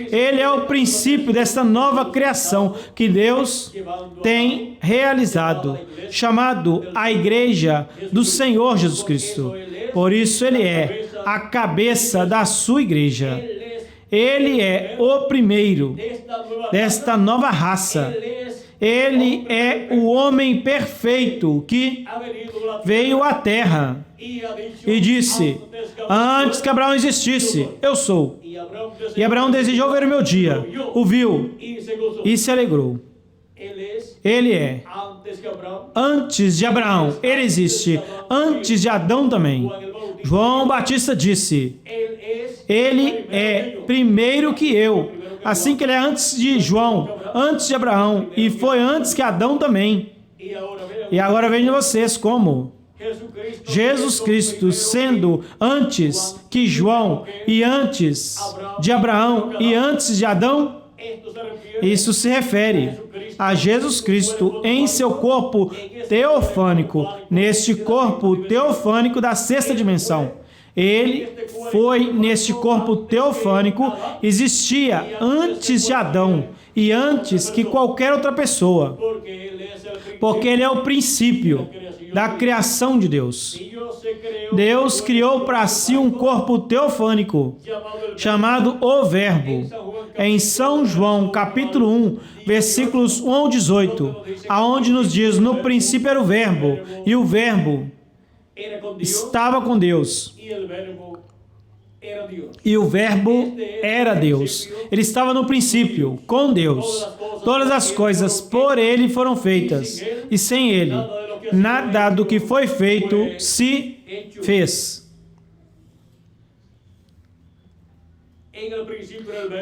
[SPEAKER 1] Ele é o princípio desta nova criação que Deus tem realizado, chamado a Igreja do Senhor Jesus Cristo. Por isso ele é a cabeça da sua igreja. Ele é o primeiro desta nova raça. Ele é o homem perfeito que veio à terra e disse: antes que Abraão existisse, eu sou. E Abraão desejou ver o meu dia, o viu e se alegrou. Ele é antes de Abraão, ele existe antes de Adão também. João Batista disse: ele é primeiro que eu. Assim que ele é antes de João, antes de Abraão, e foi antes que Adão também. E agora vejam vocês como Jesus Cristo, sendo antes que João, e antes de Abraão, e antes de Adão, isso se refere a Jesus Cristo em seu corpo teofânico, neste corpo teofânico da sexta dimensão. Ele foi neste corpo teofânico, existia antes de Adão e antes que qualquer outra pessoa, porque ele é o princípio da criação de Deus. Deus criou para si um corpo teofânico, chamado o Verbo. Em São João, capítulo 1, versículos 1 ao 18, aonde nos diz: no princípio era o Verbo, e o Verbo estava com Deus, e o Verbo era Deus. Ele estava no princípio, com Deus. Todas as coisas por Ele foram feitas, e sem Ele, nada do que foi feito se fez.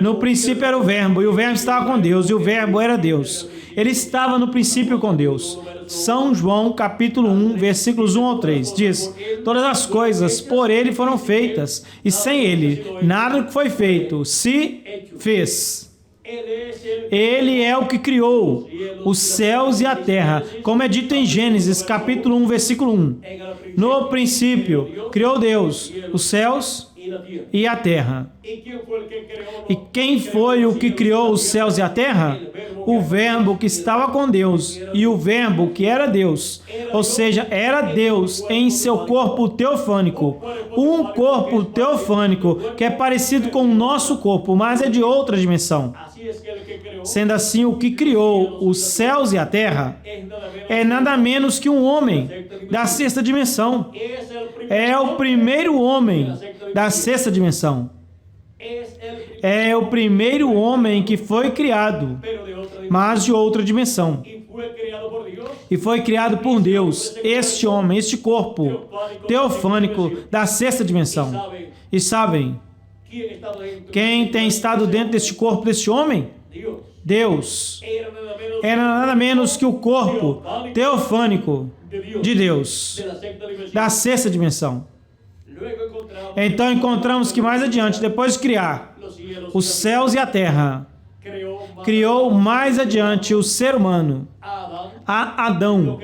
[SPEAKER 1] No princípio era o Verbo, e o Verbo estava com Deus, e o Verbo era Deus. Ele estava no princípio com Deus. São João, capítulo 1, versículos 1 ao 3, diz: todas as coisas por Ele foram feitas, e sem Ele, nada do que foi feito se fez. Ele é o que criou os céus e a terra, como é dito em Gênesis, capítulo 1, versículo 1. No princípio, criou Deus os céus e a terra. E quem foi o que criou os céus e a terra? O Verbo que estava com Deus, e o Verbo que era Deus, ou seja, era Deus em seu corpo teofânico. Um corpo teofânico que é parecido com o nosso corpo, mas é de outra dimensão. Sendo assim, o que criou os céus e a terra é nada menos que um homem da sexta dimensão. É o primeiro homem da sexta dimensão. É o primeiro homem que foi criado, mas de outra dimensão. E foi criado por Deus, este homem, este corpo teofânico da sexta dimensão. E sabem quem tem estado dentro deste corpo deste homem? Deus. Era nada menos que o corpo teofânico de Deus, da sexta dimensão. Então encontramos que mais adiante, depois de criar os céus e a terra, criou mais adiante o ser humano, a Adão.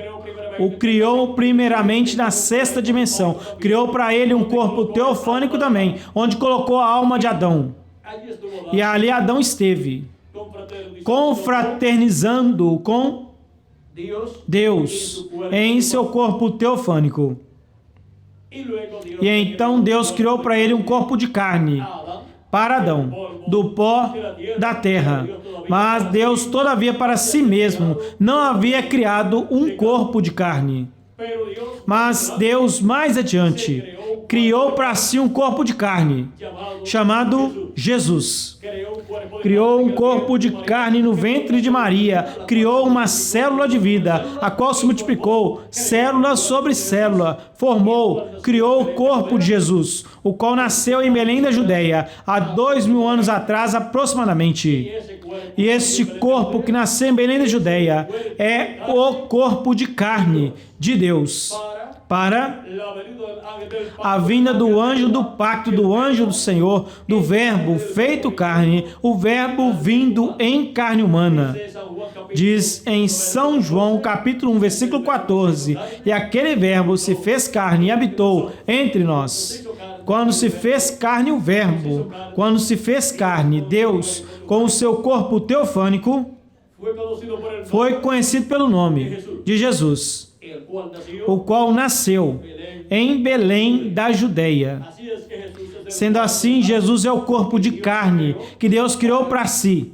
[SPEAKER 1] O criou primeiramente na sexta dimensão. Criou para ele um corpo teofânico também, onde colocou a alma de Adão. E ali Adão esteve confraternizando com Deus em seu corpo teofânico. E então Deus criou para ele um corpo de carne, para Adão, do pó da terra. Mas Deus, todavia, para si mesmo, não havia criado um corpo de carne. Mas Deus, mais adiante, criou para si um corpo de carne, chamado Jesus. Criou um corpo de carne no ventre de Maria, criou uma célula de vida, a qual se multiplicou, célula sobre célula, formou, criou o corpo de Jesus, o qual nasceu em Belém da Judeia, há 2000 anos atrás aproximadamente. E este corpo que nasceu em Belém da Judeia é o corpo de carne de Deus, para a vinda do anjo do pacto, do anjo do Senhor, do verbo feito carne, o verbo vindo em carne humana. Diz em São João, capítulo 1, versículo 14, e aquele verbo se fez carne e habitou entre nós. Quando se fez carne o verbo, quando se fez carne, Deus, com o seu corpo teofânico, foi conhecido pelo nome de Jesus, o qual nasceu em Belém da Judeia. Sendo assim, Jesus é o corpo de carne que Deus criou para si,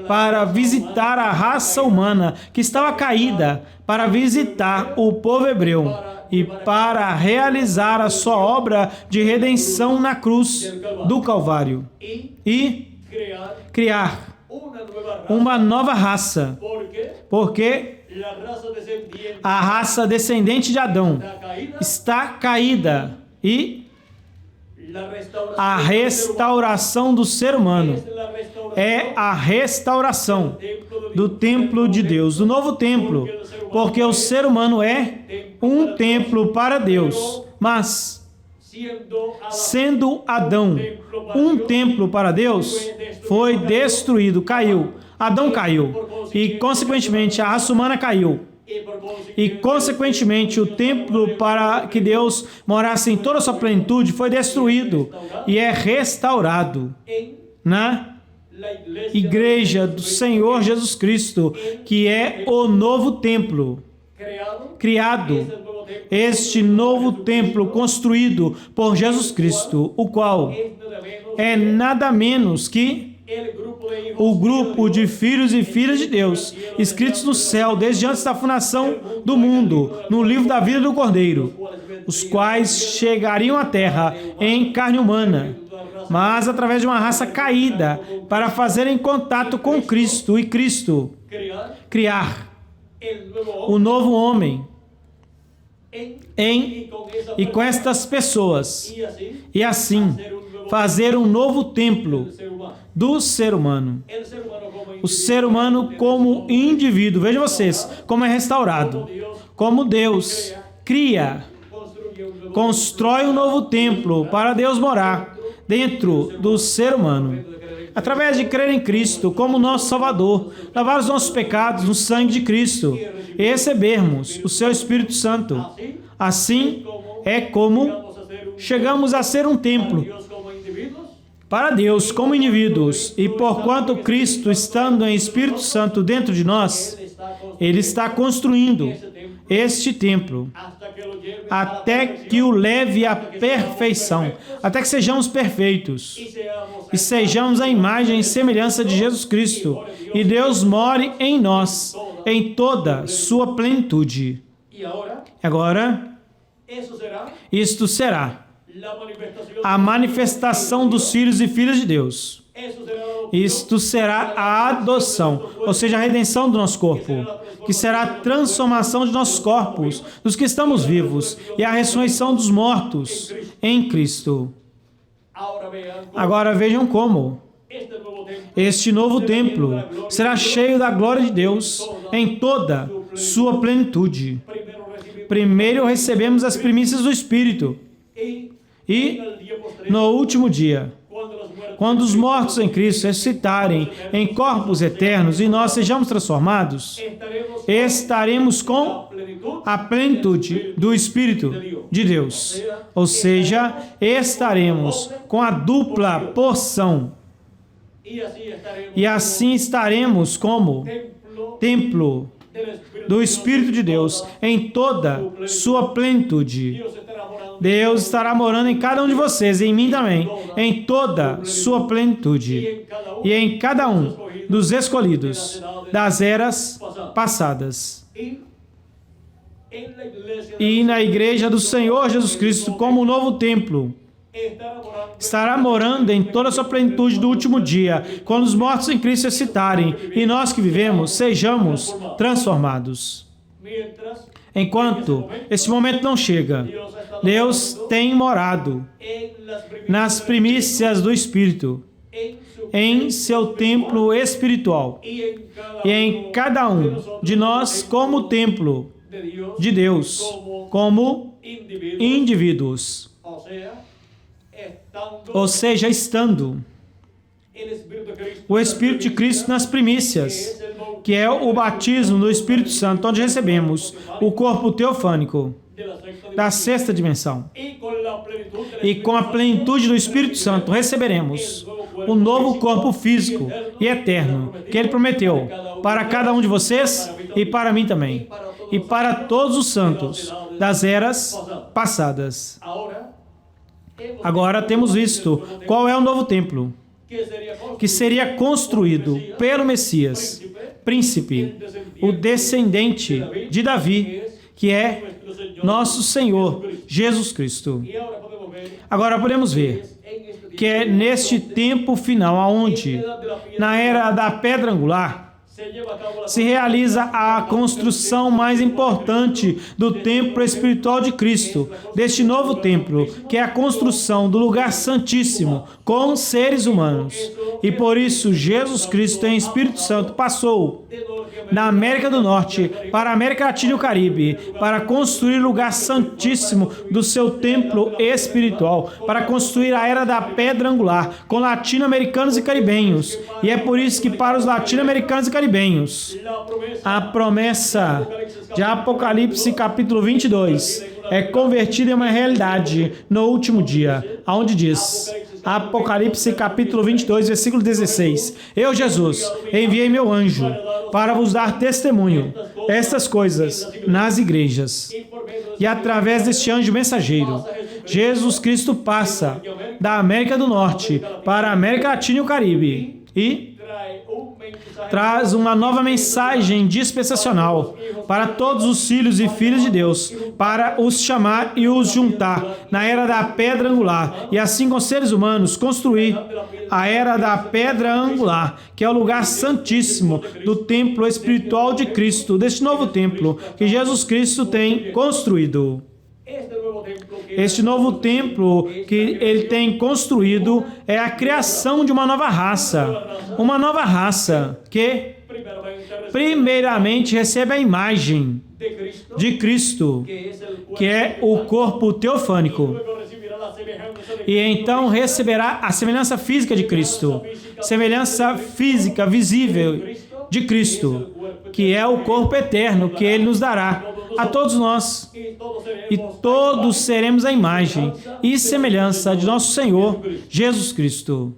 [SPEAKER 1] para visitar a raça humana que estava caída, para visitar o povo hebreu e para realizar a sua obra de redenção na cruz do Calvário e criar uma nova raça. Porque a raça descendente de Adão está caída e a restauração do ser humano é a restauração do templo de Deus, do novo templo, porque o ser humano é um templo para Deus, mas sendo Adão um templo para Deus, foi destruído, caiu. Adão caiu e, consequentemente, a raça humana caiu. E, consequentemente, o templo para que Deus morasse em toda a sua plenitude foi destruído e é restaurado na Igreja do Senhor Jesus Cristo, que é o novo templo criado, este novo templo construído por Jesus Cristo, o qual é nada menos que o grupo de filhos e filhas de Deus, escritos no céu desde antes da fundação do mundo, no livro da vida do Cordeiro, os quais chegariam à terra em carne humana, mas através de uma raça caída, para fazerem contato com Cristo e Cristo criar o novo homem e com estas pessoas, e assim fazer um novo templo do ser humano. O ser humano como indivíduo, vejam vocês, como é restaurado, como Deus cria, constrói um novo templo para Deus morar dentro do ser humano. Através de crer em Cristo como nosso Salvador, lavar os nossos pecados no sangue de Cristo e recebermos o seu Espírito Santo. Assim é como chegamos a ser um templo para Deus como indivíduos, e porquanto Cristo, estando em Espírito Santo dentro de nós, Ele está construindo este templo até que o leve à perfeição, até que sejamos perfeitos e sejamos a imagem e semelhança de Jesus Cristo e Deus more em nós em toda sua plenitude. Agora, isto será a manifestação dos filhos e filhas de Deus. Isto será a adoção, ou seja, a redenção do nosso corpo, que será a transformação de nossos corpos, dos que estamos vivos, e a ressurreição dos mortos em Cristo. Agora vejam como este novo templo será cheio da glória de Deus em toda sua plenitude. Primeiro recebemos as primícias do Espírito, e no último dia, quando os mortos em Cristo ressuscitarem em corpos eternos e nós sejamos transformados, estaremos com a plenitude do Espírito de Deus. Ou seja, estaremos com a dupla porção E assim estaremos como templo do Espírito de Deus em toda sua plenitude. Deus estará morando em cada um de vocês, e em mim também, em toda sua plenitude. E em cada um dos escolhidos das eras passadas. E na igreja do Senhor Jesus Cristo, como um novo templo, estará morando em toda a sua plenitude do último dia, quando os mortos em Cristo ressuscitarem e nós que vivemos sejamos transformados. Enquanto esse momento não chega, Deus tem morado nas primícias do Espírito, em seu templo espiritual e em cada um de nós como templo de Deus, como indivíduos. Ou seja, estando o Espírito de Cristo nas primícias, que é o batismo do Espírito Santo, onde recebemos o corpo teofânico da sexta dimensão. E com a plenitude do Espírito Santo receberemos um novo corpo físico e eterno, que Ele prometeu para cada um de vocês e para mim também, e para todos os santos das eras passadas. Agora temos visto qual é o novo templo que seria construído pelo Messias, príncipe, o descendente de Davi, que é nosso Senhor Jesus Cristo. Agora podemos ver que é neste tempo final, aonde, na era da pedra angular, se realiza a construção mais importante do templo espiritual de Cristo, deste novo templo, que é a construção do lugar santíssimo com seres humanos. E por isso Jesus Cristo em Espírito Santo passou da América do Norte para a América Latina e o Caribe, para construir o lugar santíssimo do seu templo espiritual, para construir a era da pedra angular com latino-americanos e caribenhos. E é por isso que para os latino-americanos e caribenhos, a promessa de Apocalipse capítulo 22 é convertida em uma realidade no último dia, onde diz... Apocalipse capítulo 22, versículo 16. Eu, Jesus, enviei meu anjo para vos dar testemunho estas coisas nas igrejas. E através deste anjo mensageiro, Jesus Cristo passa da América do Norte para a América Latina e o Caribe e traz uma nova mensagem dispensacional para todos os filhos e filhas de Deus, para os chamar e os juntar na era da pedra angular, e assim com seres humanos construir a era da pedra angular, que é o lugar santíssimo do templo espiritual de Cristo, deste novo templo que Jesus Cristo tem construído. Este novo templo que Ele tem construído é a criação de uma nova raça que primeiramente recebe a imagem de Cristo, que é o corpo teofânico, e então receberá a semelhança física de Cristo, semelhança física visível de Cristo, que é o corpo eterno que Ele nos dará a todos nós, e todos seremos a imagem e semelhança de nosso Senhor Jesus Cristo.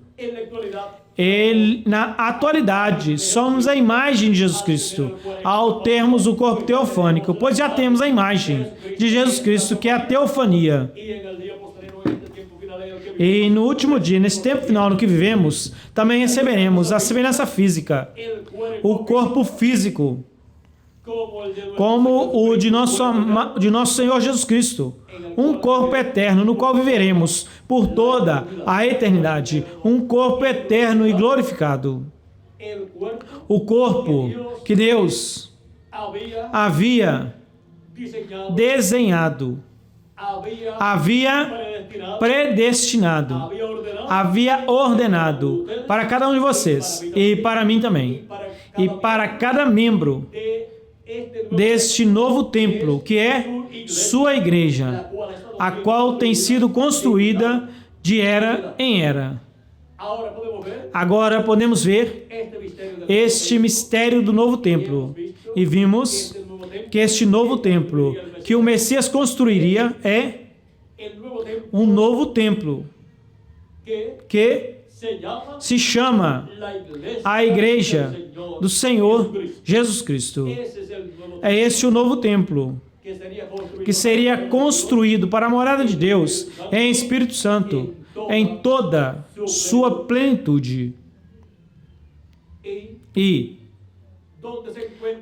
[SPEAKER 1] Na atualidade, somos a imagem de Jesus Cristo, ao termos o corpo teofânico, pois já temos a imagem de Jesus Cristo, que é a teofania. E no último dia, nesse tempo final no que vivemos, também receberemos a semelhança física, o corpo físico, como o de nosso Senhor Jesus Cristo, um corpo eterno no qual viveremos por toda a eternidade, um corpo eterno e glorificado. O corpo que Deus havia desenhado, havia predestinado, havia ordenado para cada um de vocês e para mim também, e para cada membro deste novo templo, que é sua igreja, a qual tem sido construída de era em era. Agora podemos ver este mistério do novo templo, e vimos que este novo templo que o Messias construiria é um novo templo que se chama a Igreja do Senhor Jesus Cristo. É esse o novo templo que seria construído para a morada de Deus em Espírito Santo, em toda sua plenitude. E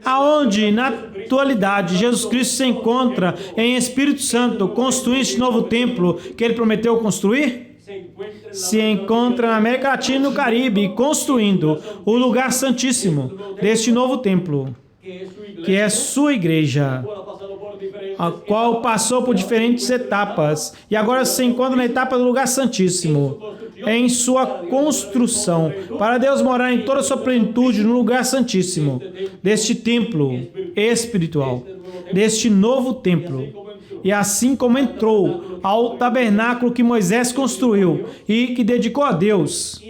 [SPEAKER 1] aonde na atualidade Jesus Cristo se encontra em Espírito Santo construindo este novo templo que ele prometeu construir? Se encontra na América Latina e no Caribe, construindo o lugar santíssimo deste novo templo, que é sua igreja, a qual passou por diferentes etapas e agora se encontra na etapa do lugar santíssimo, em sua construção, para Deus morar em toda a sua plenitude no lugar santíssimo deste templo espiritual, deste novo templo. E assim como entrou ao tabernáculo que Moisés construiu e que dedicou a Deus,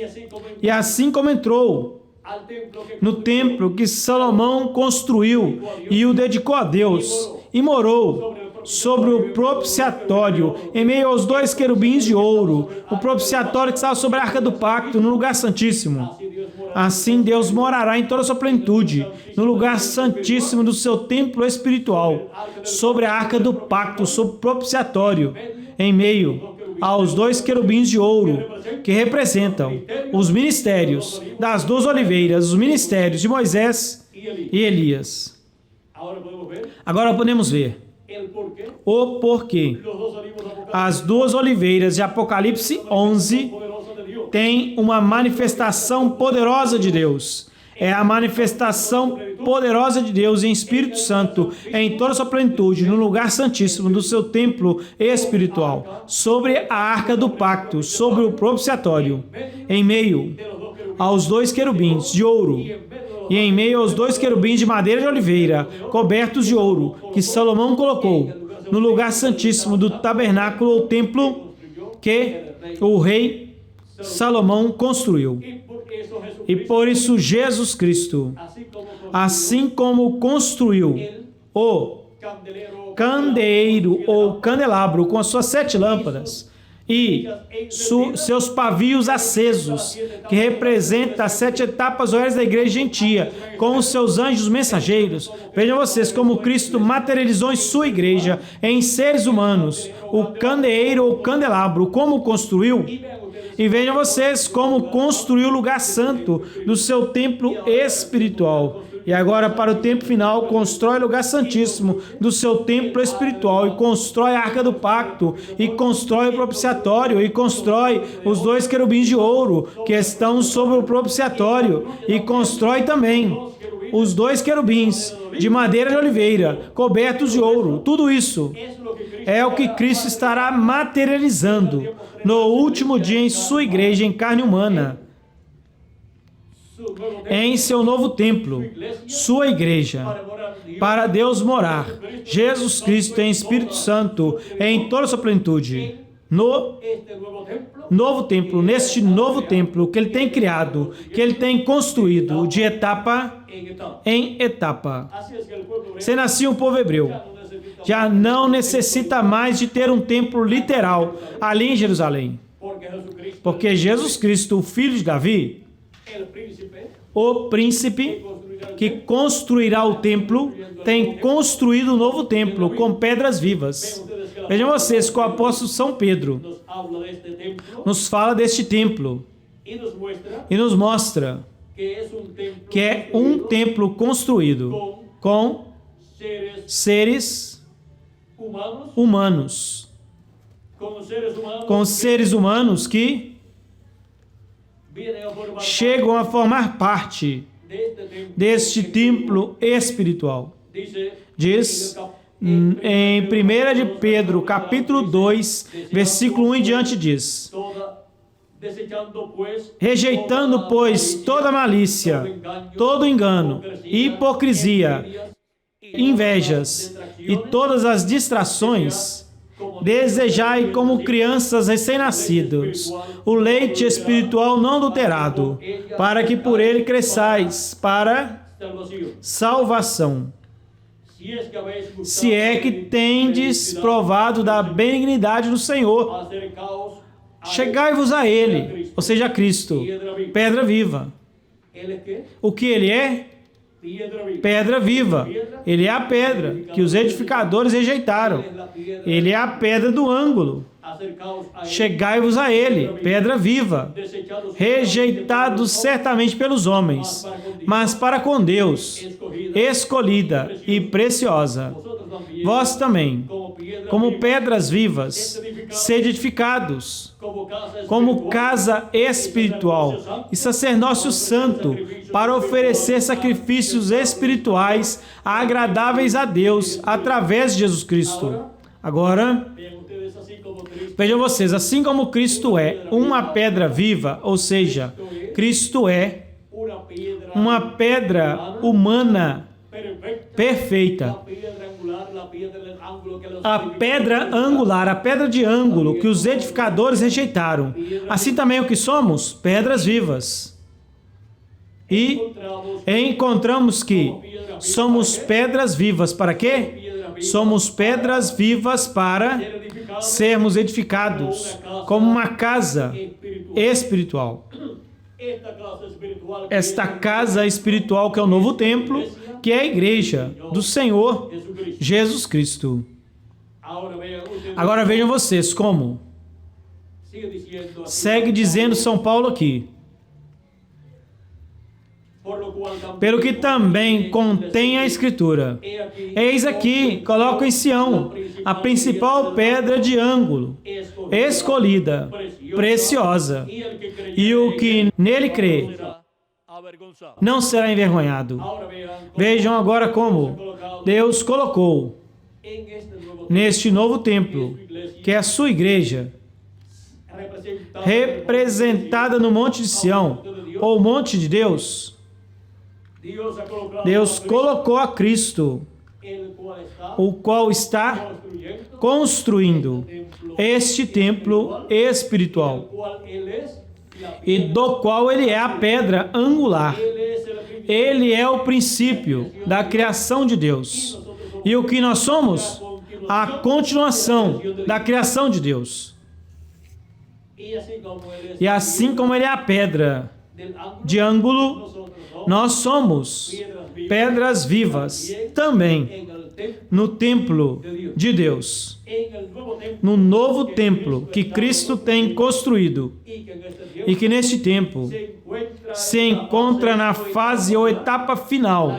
[SPEAKER 1] e assim como entrou no templo que Salomão construiu e o dedicou a Deus, e morou sobre o propiciatório, em meio aos 2 querubins de ouro, o propiciatório que estava sobre a Arca do Pacto, no lugar santíssimo. Assim Deus morará em toda a sua plenitude, no lugar santíssimo do seu templo espiritual, sobre a Arca do Pacto, sobre o propiciatório, em meio aos 2 querubins de ouro, que representam os ministérios das 2 oliveiras, os ministérios de Moisés e Elias. Agora podemos ver o porquê as 2 oliveiras de Apocalipse 11 têm uma manifestação poderosa de Deus. É a manifestação poderosa de Deus em Espírito Santo, em toda a sua plenitude, no lugar santíssimo do seu templo espiritual, sobre a Arca do Pacto, sobre o propiciatório, em meio aos 2 querubins de ouro, e em meio aos 2 querubins de madeira de oliveira, cobertos de ouro, que Salomão colocou no lugar santíssimo do tabernáculo ou templo que o rei Salomão construiu. E por isso Jesus Cristo, assim como construiu o candeeiro ou candelabro com as suas 7 lâmpadas, e seus pavios acesos, que representa as 7 etapas horárias da igreja gentia, com os seus anjos mensageiros. Vejam vocês como Cristo materializou em sua igreja, em seres humanos, o candeeiro ou candelabro, como construiu. E vejam vocês como construiu o lugar santo do seu templo espiritual. E agora, para o tempo final, constrói o lugar santíssimo do seu templo espiritual, e constrói a Arca do Pacto, e constrói o propiciatório, e constrói os 2 querubins de ouro que estão sobre o propiciatório, e constrói também os 2 querubins de madeira de oliveira, cobertos de ouro. Tudo isso é o que Cristo estará materializando no último dia em sua igreja em carne humana, em seu novo templo, sua igreja, para Deus morar, Jesus Cristo em Espírito Santo, em toda a sua plenitude, no novo templo, neste novo templo que Ele tem criado, que Ele tem construído de etapa em etapa. Sendo assim, o povo hebreu já não necessita mais de ter um templo literal ali em Jerusalém, porque Jesus Cristo, o filho de Davi, o príncipe que construirá o templo, tem construído um novo templo com pedras vivas. Vejam vocês que o apóstolo São Pedro nos fala deste templo e nos mostra que é um templo construído com seres humanos, com seres humanos que chegam a formar parte deste templo espiritual. Diz em 1 de Pedro, capítulo 2, versículo 1 em diante, diz: rejeitando, pois, toda malícia, todo engano, hipocrisia, invejas e todas as distrações, desejai como crianças recém-nascidos o leite espiritual não adulterado, para que por ele cresçais para salvação, se é que tendes provado da benignidade do Senhor, chegai-vos a Ele, ou seja, a Cristo, pedra viva. O que Ele é? Pedra viva. Ele é a pedra que os edificadores rejeitaram. Ele é a pedra do ângulo. Chegai-vos a Ele, pedra viva, rejeitado certamente pelos homens, mas para com Deus, escolhida e preciosa. Vós também, como pedras vivas, sede edificados, como casa espiritual e sacerdócio santo, para oferecer sacrifícios espirituais agradáveis a Deus, através de Jesus Cristo. Agora, vejam vocês, assim como Cristo é uma pedra viva, ou seja, Cristo é uma pedra humana perfeita, a pedra angular, a pedra de ângulo que os edificadores rejeitaram. Assim também o que somos? Pedras vivas. E encontramos que somos pedras vivas para quê? Somos pedras vivas para sermos edificados como uma casa espiritual. Esta casa espiritual que é o novo templo, que é a igreja do Senhor Jesus Cristo. Agora vejam vocês como. Segue dizendo São Paulo aqui. Pelo que também contém a Escritura. Eis aqui, coloco em Sião, a principal pedra de ângulo, escolhida, preciosa, e o que nele crê não será envergonhado. Vejam agora como Deus colocou neste novo templo, que é a sua igreja, representada no Monte de Sião, ou Monte de Deus. Deus colocou a Cristo, o qual está construindo este templo espiritual, e do qual ele é a pedra angular. Ele é o princípio da criação de Deus. E o que nós somos? A continuação da criação de Deus. E assim como ele é a pedra de ângulo, nós somos pedras vivas também no templo de Deus, no novo templo que Cristo tem construído e que neste tempo se encontra na fase ou etapa final,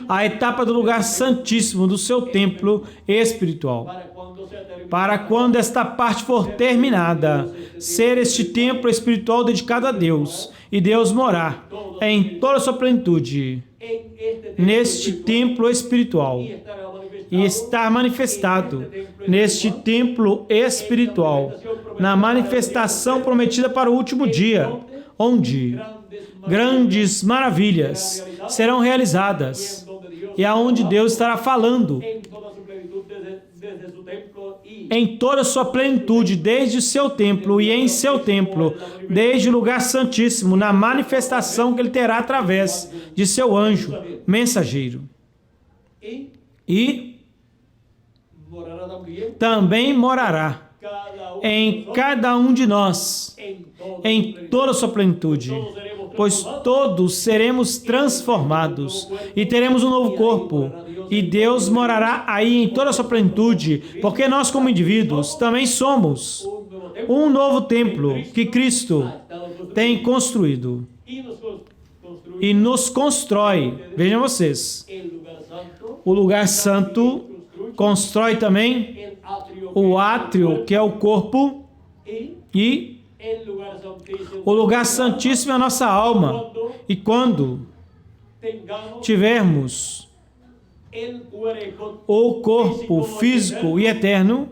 [SPEAKER 1] a etapa do lugar santíssimo do seu templo espiritual. Para quando esta parte for terminada, ser este templo espiritual dedicado a Deus e Deus morar em toda a sua plenitude neste templo espiritual e estar manifestado neste templo espiritual na manifestação prometida para o último dia, onde grandes maravilhas serão realizadas e aonde Deus estará falando em toda a sua plenitude, desde o seu templo e em seu templo, desde o lugar santíssimo, na manifestação que ele terá através de seu anjo mensageiro. E também morará em cada um de nós, em toda a sua plenitude, pois todos seremos transformados e teremos um novo corpo, e Deus morará aí em toda a sua plenitude, porque nós como indivíduos também somos um novo templo que Cristo tem construído e nos constrói. Vejam vocês, o lugar santo constrói também o átrio, que é o corpo, e o lugar santíssimo é a nossa alma. E quando tivermos o corpo físico e eterno,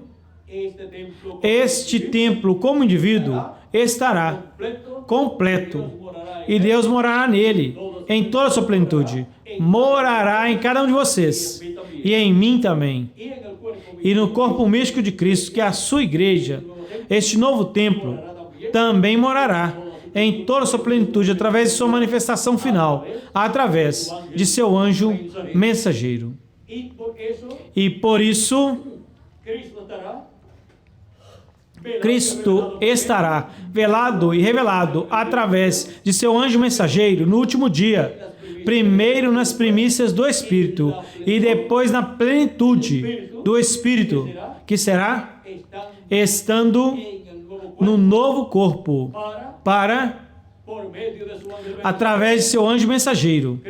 [SPEAKER 1] este templo, como indivíduo, estará completo. E Deus morará nele, em toda a sua plenitude. Morará em cada um de vocês, e em mim também. E no corpo místico de Cristo, que é a sua igreja, este novo templo também morará em toda a sua plenitude, através de sua manifestação final, através de seu anjo mensageiro. E por isso, Cristo estará velado e revelado através de seu anjo mensageiro no último dia, primeiro nas primícias do Espírito e depois na plenitude do Espírito, que será estando no novo corpo, através de seu anjo mensageiro,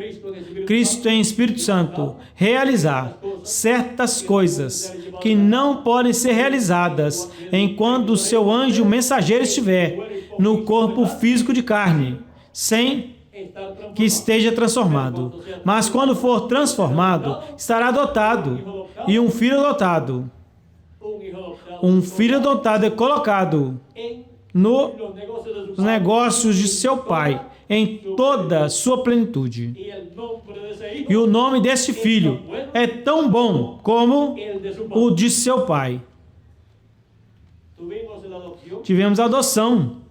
[SPEAKER 1] Cristo em Espírito Santo, realizar certas coisas que não podem ser realizadas enquanto o seu anjo mensageiro estiver no corpo físico de carne, sem que esteja transformado. Mas quando for transformado, estará adotado, e um filho adotado é colocado nos negócios de seu pai, em toda a sua plenitude. E o nome deste filho é tão bom como o de seu pai. Tivemos a adoção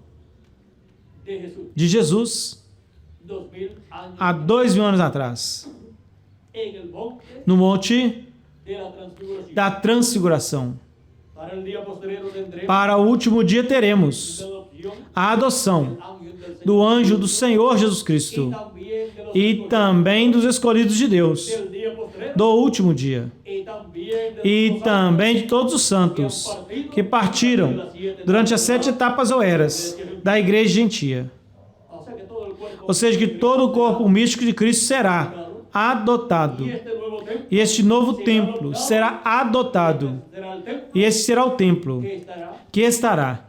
[SPEAKER 1] de Jesus há 2000 anos atrás, no Monte da Transfiguração. Para o último dia teremos a adoção do anjo do Senhor Jesus Cristo e também dos escolhidos de Deus do último dia e também de todos os santos que partiram durante as 7 etapas ou eras da igreja gentia. Ou seja, que todo o corpo místico de Cristo será adotado. E este novo templo será adotado. E este será o templo que estará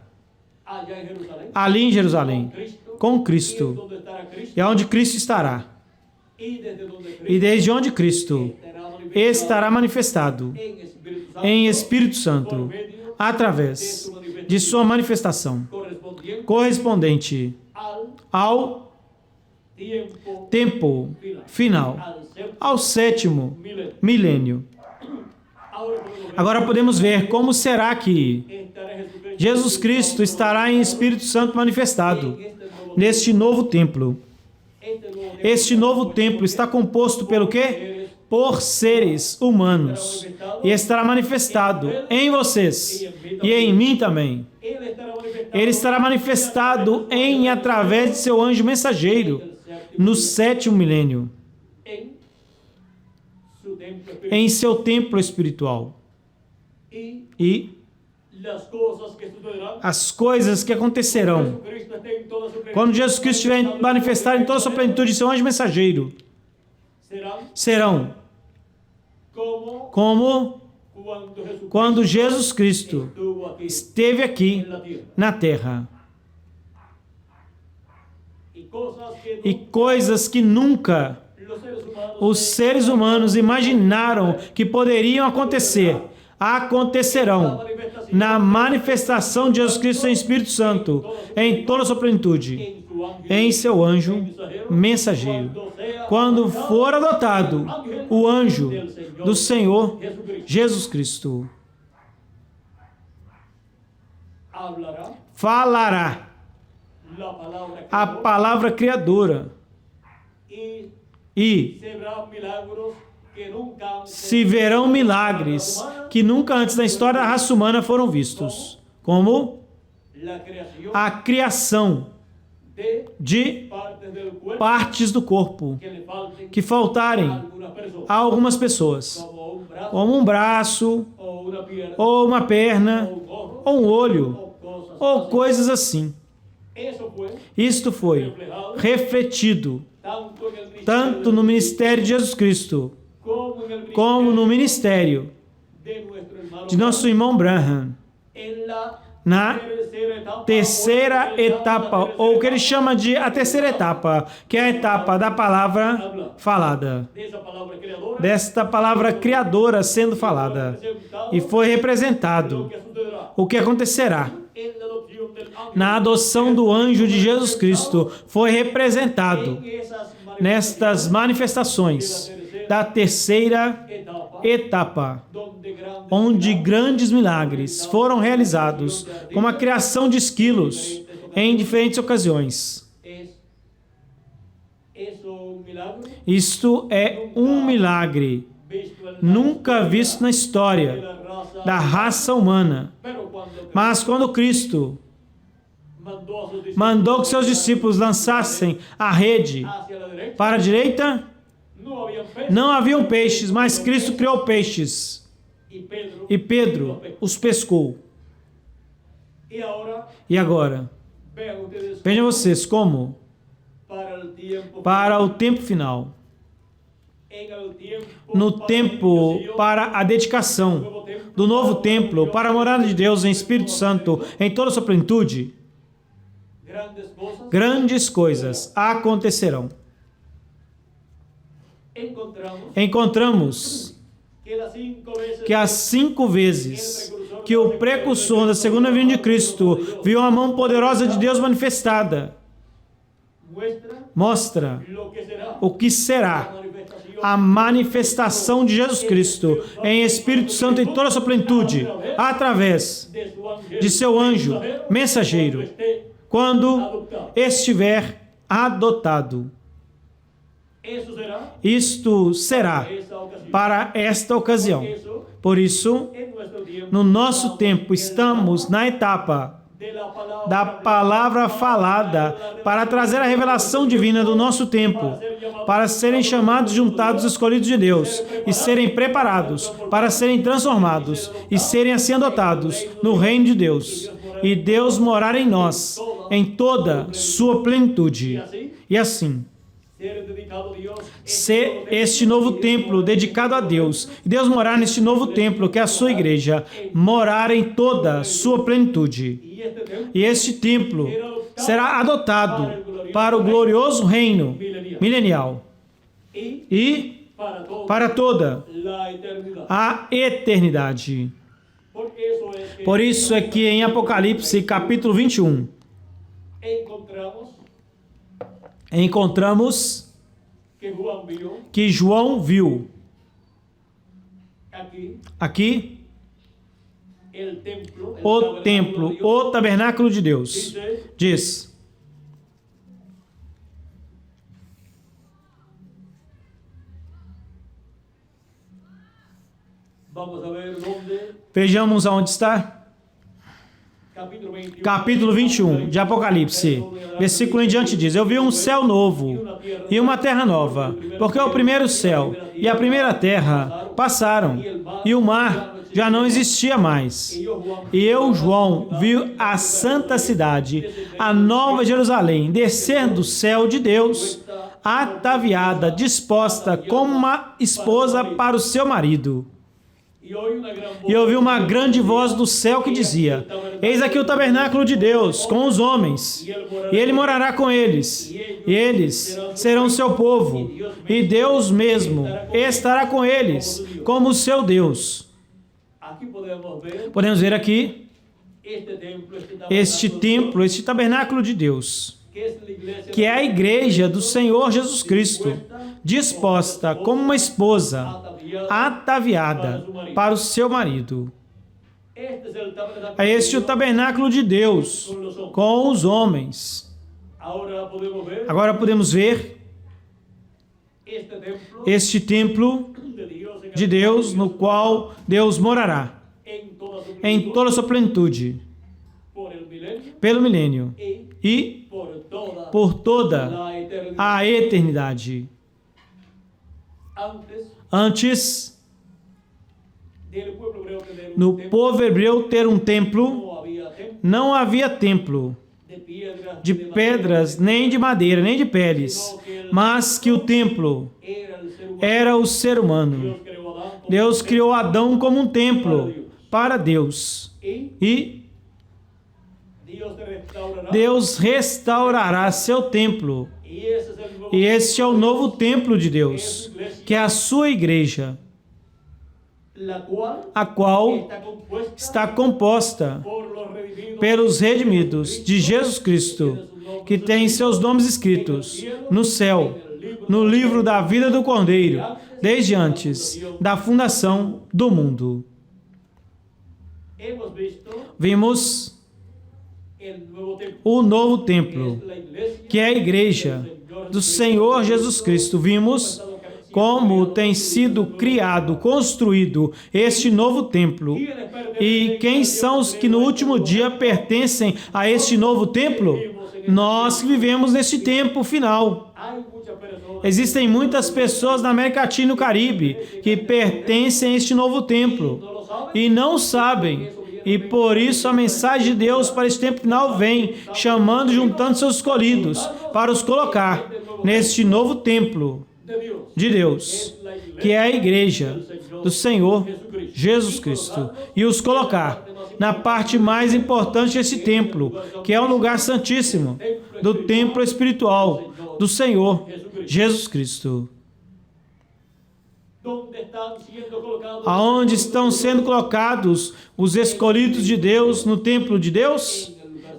[SPEAKER 1] ali em Jerusalém, com Cristo. E aonde Cristo estará. E desde onde Cristo estará manifestado em Espírito Santo, através de sua manifestação correspondente ao tempo final, ao 7º milênio. Agora podemos ver como será que Jesus Cristo estará em Espírito Santo manifestado neste novo templo. Este novo templo está composto pelo quê? Por seres humanos. E estará manifestado em vocês e em mim também. Ele estará manifestado em e através de seu anjo mensageiro no 7º milênio, em seu templo espiritual. E as coisas que acontecerão quando Jesus Cristo estiver manifestado em toda a sua plenitude de seu anjo mensageiro serão como quando Jesus Cristo esteve aqui na terra. E coisas que nunca os seres humanos imaginaram que poderiam acontecer, acontecerão na manifestação de Jesus Cristo em Espírito Santo, em toda a sua plenitude, em seu anjo mensageiro. Quando for adotado o anjo do Senhor Jesus Cristo, falará a palavra criadora e se verão milagres que nunca antes na história da raça humana foram vistos, como a criação de partes do corpo que faltarem a algumas pessoas, como um braço, ou uma perna, ou um olho, ou coisas assim. Isto foi refletido tanto no ministério de Jesus Cristo como no ministério de nosso irmão Branham, na terceira etapa, ou o que ele chama de a terceira etapa, que é a etapa da palavra falada, desta palavra criadora sendo falada, e foi representado o que acontecerá na adoção do anjo de Jesus Cristo, foi representado nestas manifestações da terceira etapa, onde grandes milagres foram realizados, como a criação de esquilos em diferentes ocasiões. Isto é um milagre nunca visto na história da raça humana. Mas quando Cristo mandou que seus discípulos lançassem a rede para a direita, não haviam peixes, mas Cristo criou peixes. E Pedro os pescou. E agora, vejam vocês como, para o tempo final, no tempo para a dedicação do novo templo, para a morada de Deus em Espírito Santo, em toda a sua plenitude, grandes coisas acontecerão. Encontramos que as 5 vezes que o precursor da segunda vinda de Cristo viu a mão poderosa de Deus manifestada, mostra o que será a manifestação de Jesus Cristo em Espírito Santo em toda a sua plenitude, através de seu anjo mensageiro, quando estiver adotado. Isto será para esta ocasião. Por isso, no nosso tempo, estamos na etapa da palavra falada para trazer a revelação divina do nosso tempo, para serem chamados, juntados, escolhidos de Deus, e serem preparados para serem transformados e serem assim adotados no reino de Deus, e Deus morar em nós, em toda sua plenitude. E assim, ser este novo templo dedicado a Deus, e Deus morar neste novo templo que é a sua igreja, morar em toda a sua plenitude. E este templo será adotado para o glorioso reino milenial e para toda a eternidade. Por isso é que em Apocalipse capítulo 21 encontramos que João viu aqui o templo, o tabernáculo de Deus. Diz: vejamos aonde está. Capítulo 21 de Apocalipse, versículo em diante diz: eu vi um céu novo e uma terra nova, porque o primeiro céu e a primeira terra passaram, e o mar já não existia mais. E eu, João, vi a santa cidade, a nova Jerusalém, descer do céu de Deus, ataviada, disposta como uma esposa para o seu marido. E ouvi uma grande voz do céu que dizia: eis aqui o tabernáculo de Deus com os homens, e Ele morará com eles, e eles serão seu povo, e Deus mesmo estará com eles como o seu Deus. Podemos ver aqui este templo, este tabernáculo de Deus, que é a igreja do Senhor Jesus Cristo, disposta como uma esposa ataviada para o seu marido. É este o tabernáculo de Deus com os homens. Agora podemos ver este templo de Deus no qual Deus morará em toda a sua plenitude, pelo milênio e por toda a eternidade. Antes, no povo hebreu ter um templo, não havia templo de pedras, nem de madeira, nem de peles, mas que o templo era o ser humano. Deus criou Adão como um templo para Deus, e Deus restaurará seu templo. E este é o novo templo de Deus, que é a sua igreja, a qual está composta pelos redimidos de Jesus Cristo, que tem seus nomes escritos no céu, no livro da vida do Cordeiro, desde antes da fundação do mundo. Vimos o novo templo, que é a igreja do Senhor Jesus Cristo. Vimos como tem sido criado, construído este novo templo. E quem são os que no último dia pertencem a este novo templo? Nós que vivemos neste tempo final. Existem muitas pessoas na América Latina e no Caribe que pertencem a este novo templo e não sabem. E por isso a mensagem de Deus para este tempo final vem, chamando e juntando seus escolhidos para os colocar neste novo templo de Deus, que é a igreja do Senhor Jesus Cristo, e os colocar na parte mais importante desse templo, que é o lugar santíssimo do templo espiritual do Senhor Jesus Cristo. Aonde estão sendo colocados os escolhidos de Deus no templo de Deus?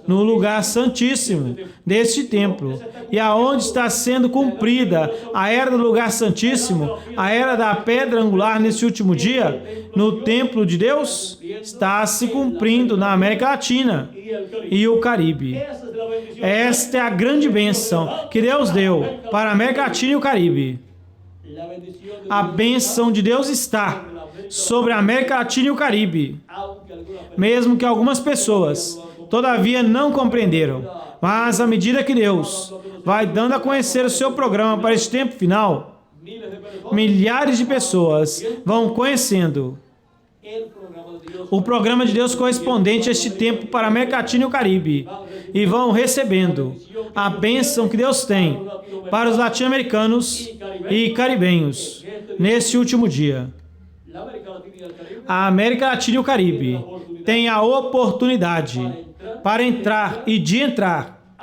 [SPEAKER 1] No lugar santíssimo deste templo. E aonde está sendo cumprida a era do lugar santíssimo, a era da pedra angular nesse último dia? No templo de Deus? Está se cumprindo na América Latina e o Caribe. Esta é a grande bênção que Deus deu para a América Latina e o Caribe. A bênção de Deus está sobre a América Latina e o Caribe. Mesmo que algumas pessoas todavia não compreenderam. Mas à medida que Deus vai dando a conhecer o seu programa para este tempo final, milhares de pessoas vão conhecendo o programa de Deus correspondente a este tempo para a América Latina e o Caribe e vão recebendo a bênção que Deus tem para os latino-americanos e caribenhos neste último dia. A América Latina e o Caribe têm a oportunidade para entrar e de entrar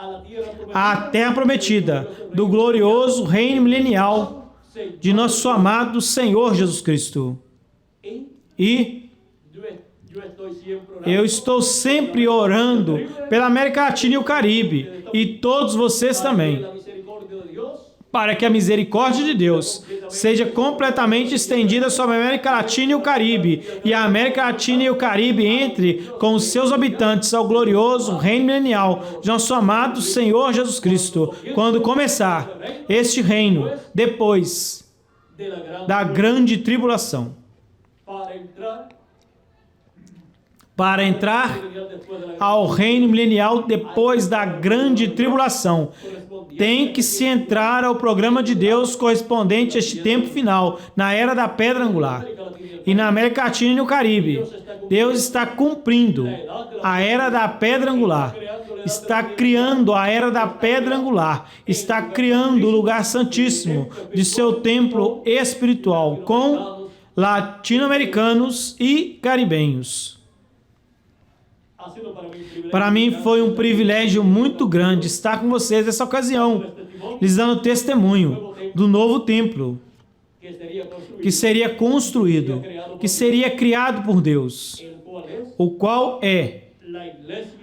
[SPEAKER 1] à terra prometida do glorioso reino milenial de nosso amado Senhor Jesus Cristo. E eu estou sempre orando pela América Latina e o Caribe, e todos vocês também, para que a misericórdia de Deus seja completamente estendida sobre a América Latina e o Caribe, e a América Latina e o Caribe entre com os seus habitantes ao glorioso reino milenial de nosso amado Senhor Jesus Cristo, quando começar este reino, depois da grande tribulação. Para entrar ao reino milenial depois da grande tribulação, tem que se entrar ao programa de Deus correspondente a este tempo final, na era da pedra angular. E na América Latina e no Caribe, Deus está cumprindo a era da pedra angular, está criando a era da pedra angular, está criando o lugar santíssimo de seu templo espiritual com latino-americanos e caribenhos. Para mim foi um privilégio muito grande estar com vocês nessa ocasião, lhes dando testemunho do novo templo que seria construído, que seria criado por Deus, o qual é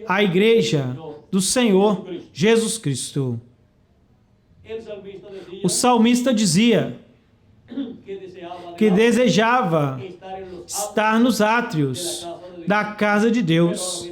[SPEAKER 1] a igreja do Senhor Jesus Cristo. O salmista dizia que desejava estar nos átrios da casa de Deus.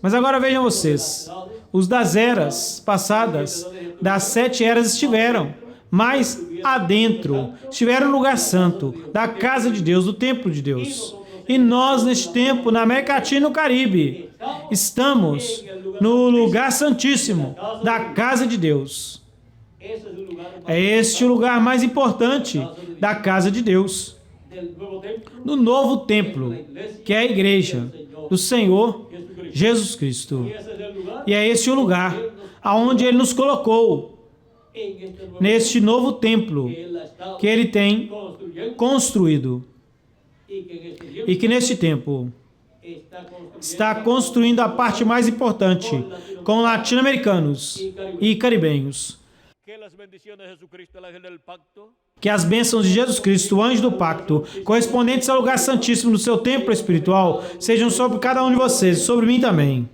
[SPEAKER 1] Mas agora vejam vocês, os das eras passadas, das 7 eras estiveram mais adentro, estiveram no lugar santo, da casa de Deus, do templo de Deus. E nós, neste tempo, na América Latina e no Caribe, estamos no lugar santíssimo, da casa de Deus. É este o lugar mais importante da casa de Deus. No novo templo, que é a igreja do Senhor Jesus Cristo. E é esse o lugar aonde Ele nos colocou, neste novo templo que Ele tem construído. E que neste tempo está construindo a parte mais importante com latino-americanos e caribenhos. Que as bênçãos de Jesus Cristo, o anjo do pacto, correspondentes ao lugar santíssimo do seu templo espiritual, sejam sobre cada um de vocês, sobre mim também.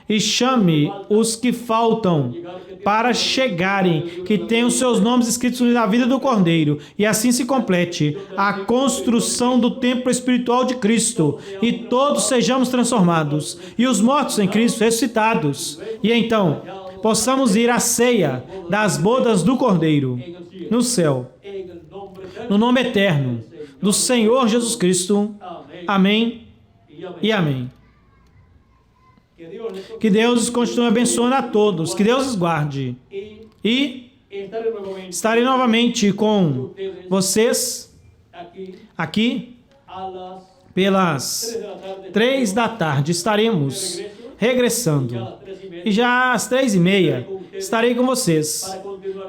[SPEAKER 1] E chame os que faltam para chegarem, que tenham seus nomes escritos na vida do Cordeiro, e assim se complete a construção do templo espiritual de Cristo, e todos sejamos transformados, e os mortos em Cristo ressuscitados, e então possamos ir à ceia das bodas do Cordeiro no céu, no nome eterno do Senhor Jesus Cristo. Amém e amém. Que Deus continue abençoando a todos, que Deos os guarde. E estarei novamente com vocês aqui pelas 3 da tarde. Estaremos regressando. E já às 3h30 estarei com vocês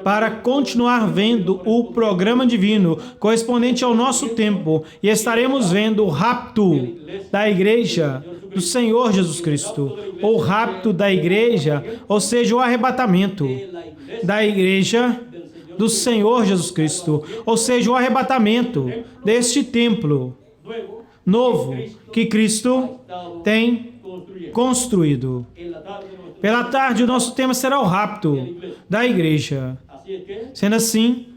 [SPEAKER 1] para continuar vendo o programa divino correspondente ao nosso tempo. E estaremos vendo o rapto da igreja do Senhor Jesus Cristo. O rapto da igreja, ou seja, o arrebatamento da igreja do Senhor Jesus Cristo. Ou seja, o arrebatamento deste templo novo que Cristo tem construído. Pela tarde, o nosso tema será o rapto da igreja. Sendo assim,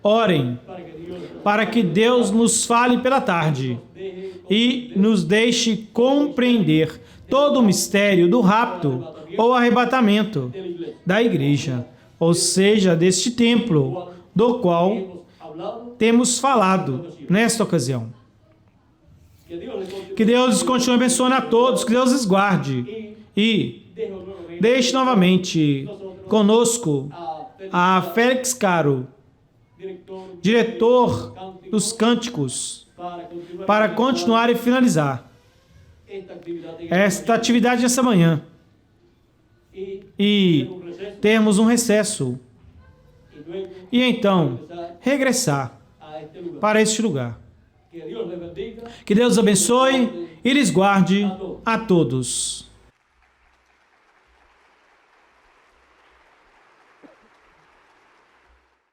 [SPEAKER 1] orem para que Deus nos fale pela tarde e nos deixe compreender todo o mistério do rapto ou arrebatamento da igreja, ou seja, deste templo do qual temos falado nesta ocasião. Que Deus continue abençoando a todos, que Deus os guarde e deixe novamente conosco a Félix Caro, diretor dos cânticos, para continuar e finalizar esta atividade essa manhã e termos um recesso e então regressar para este lugar. Que Deus abençoe e lhes guarde a todos.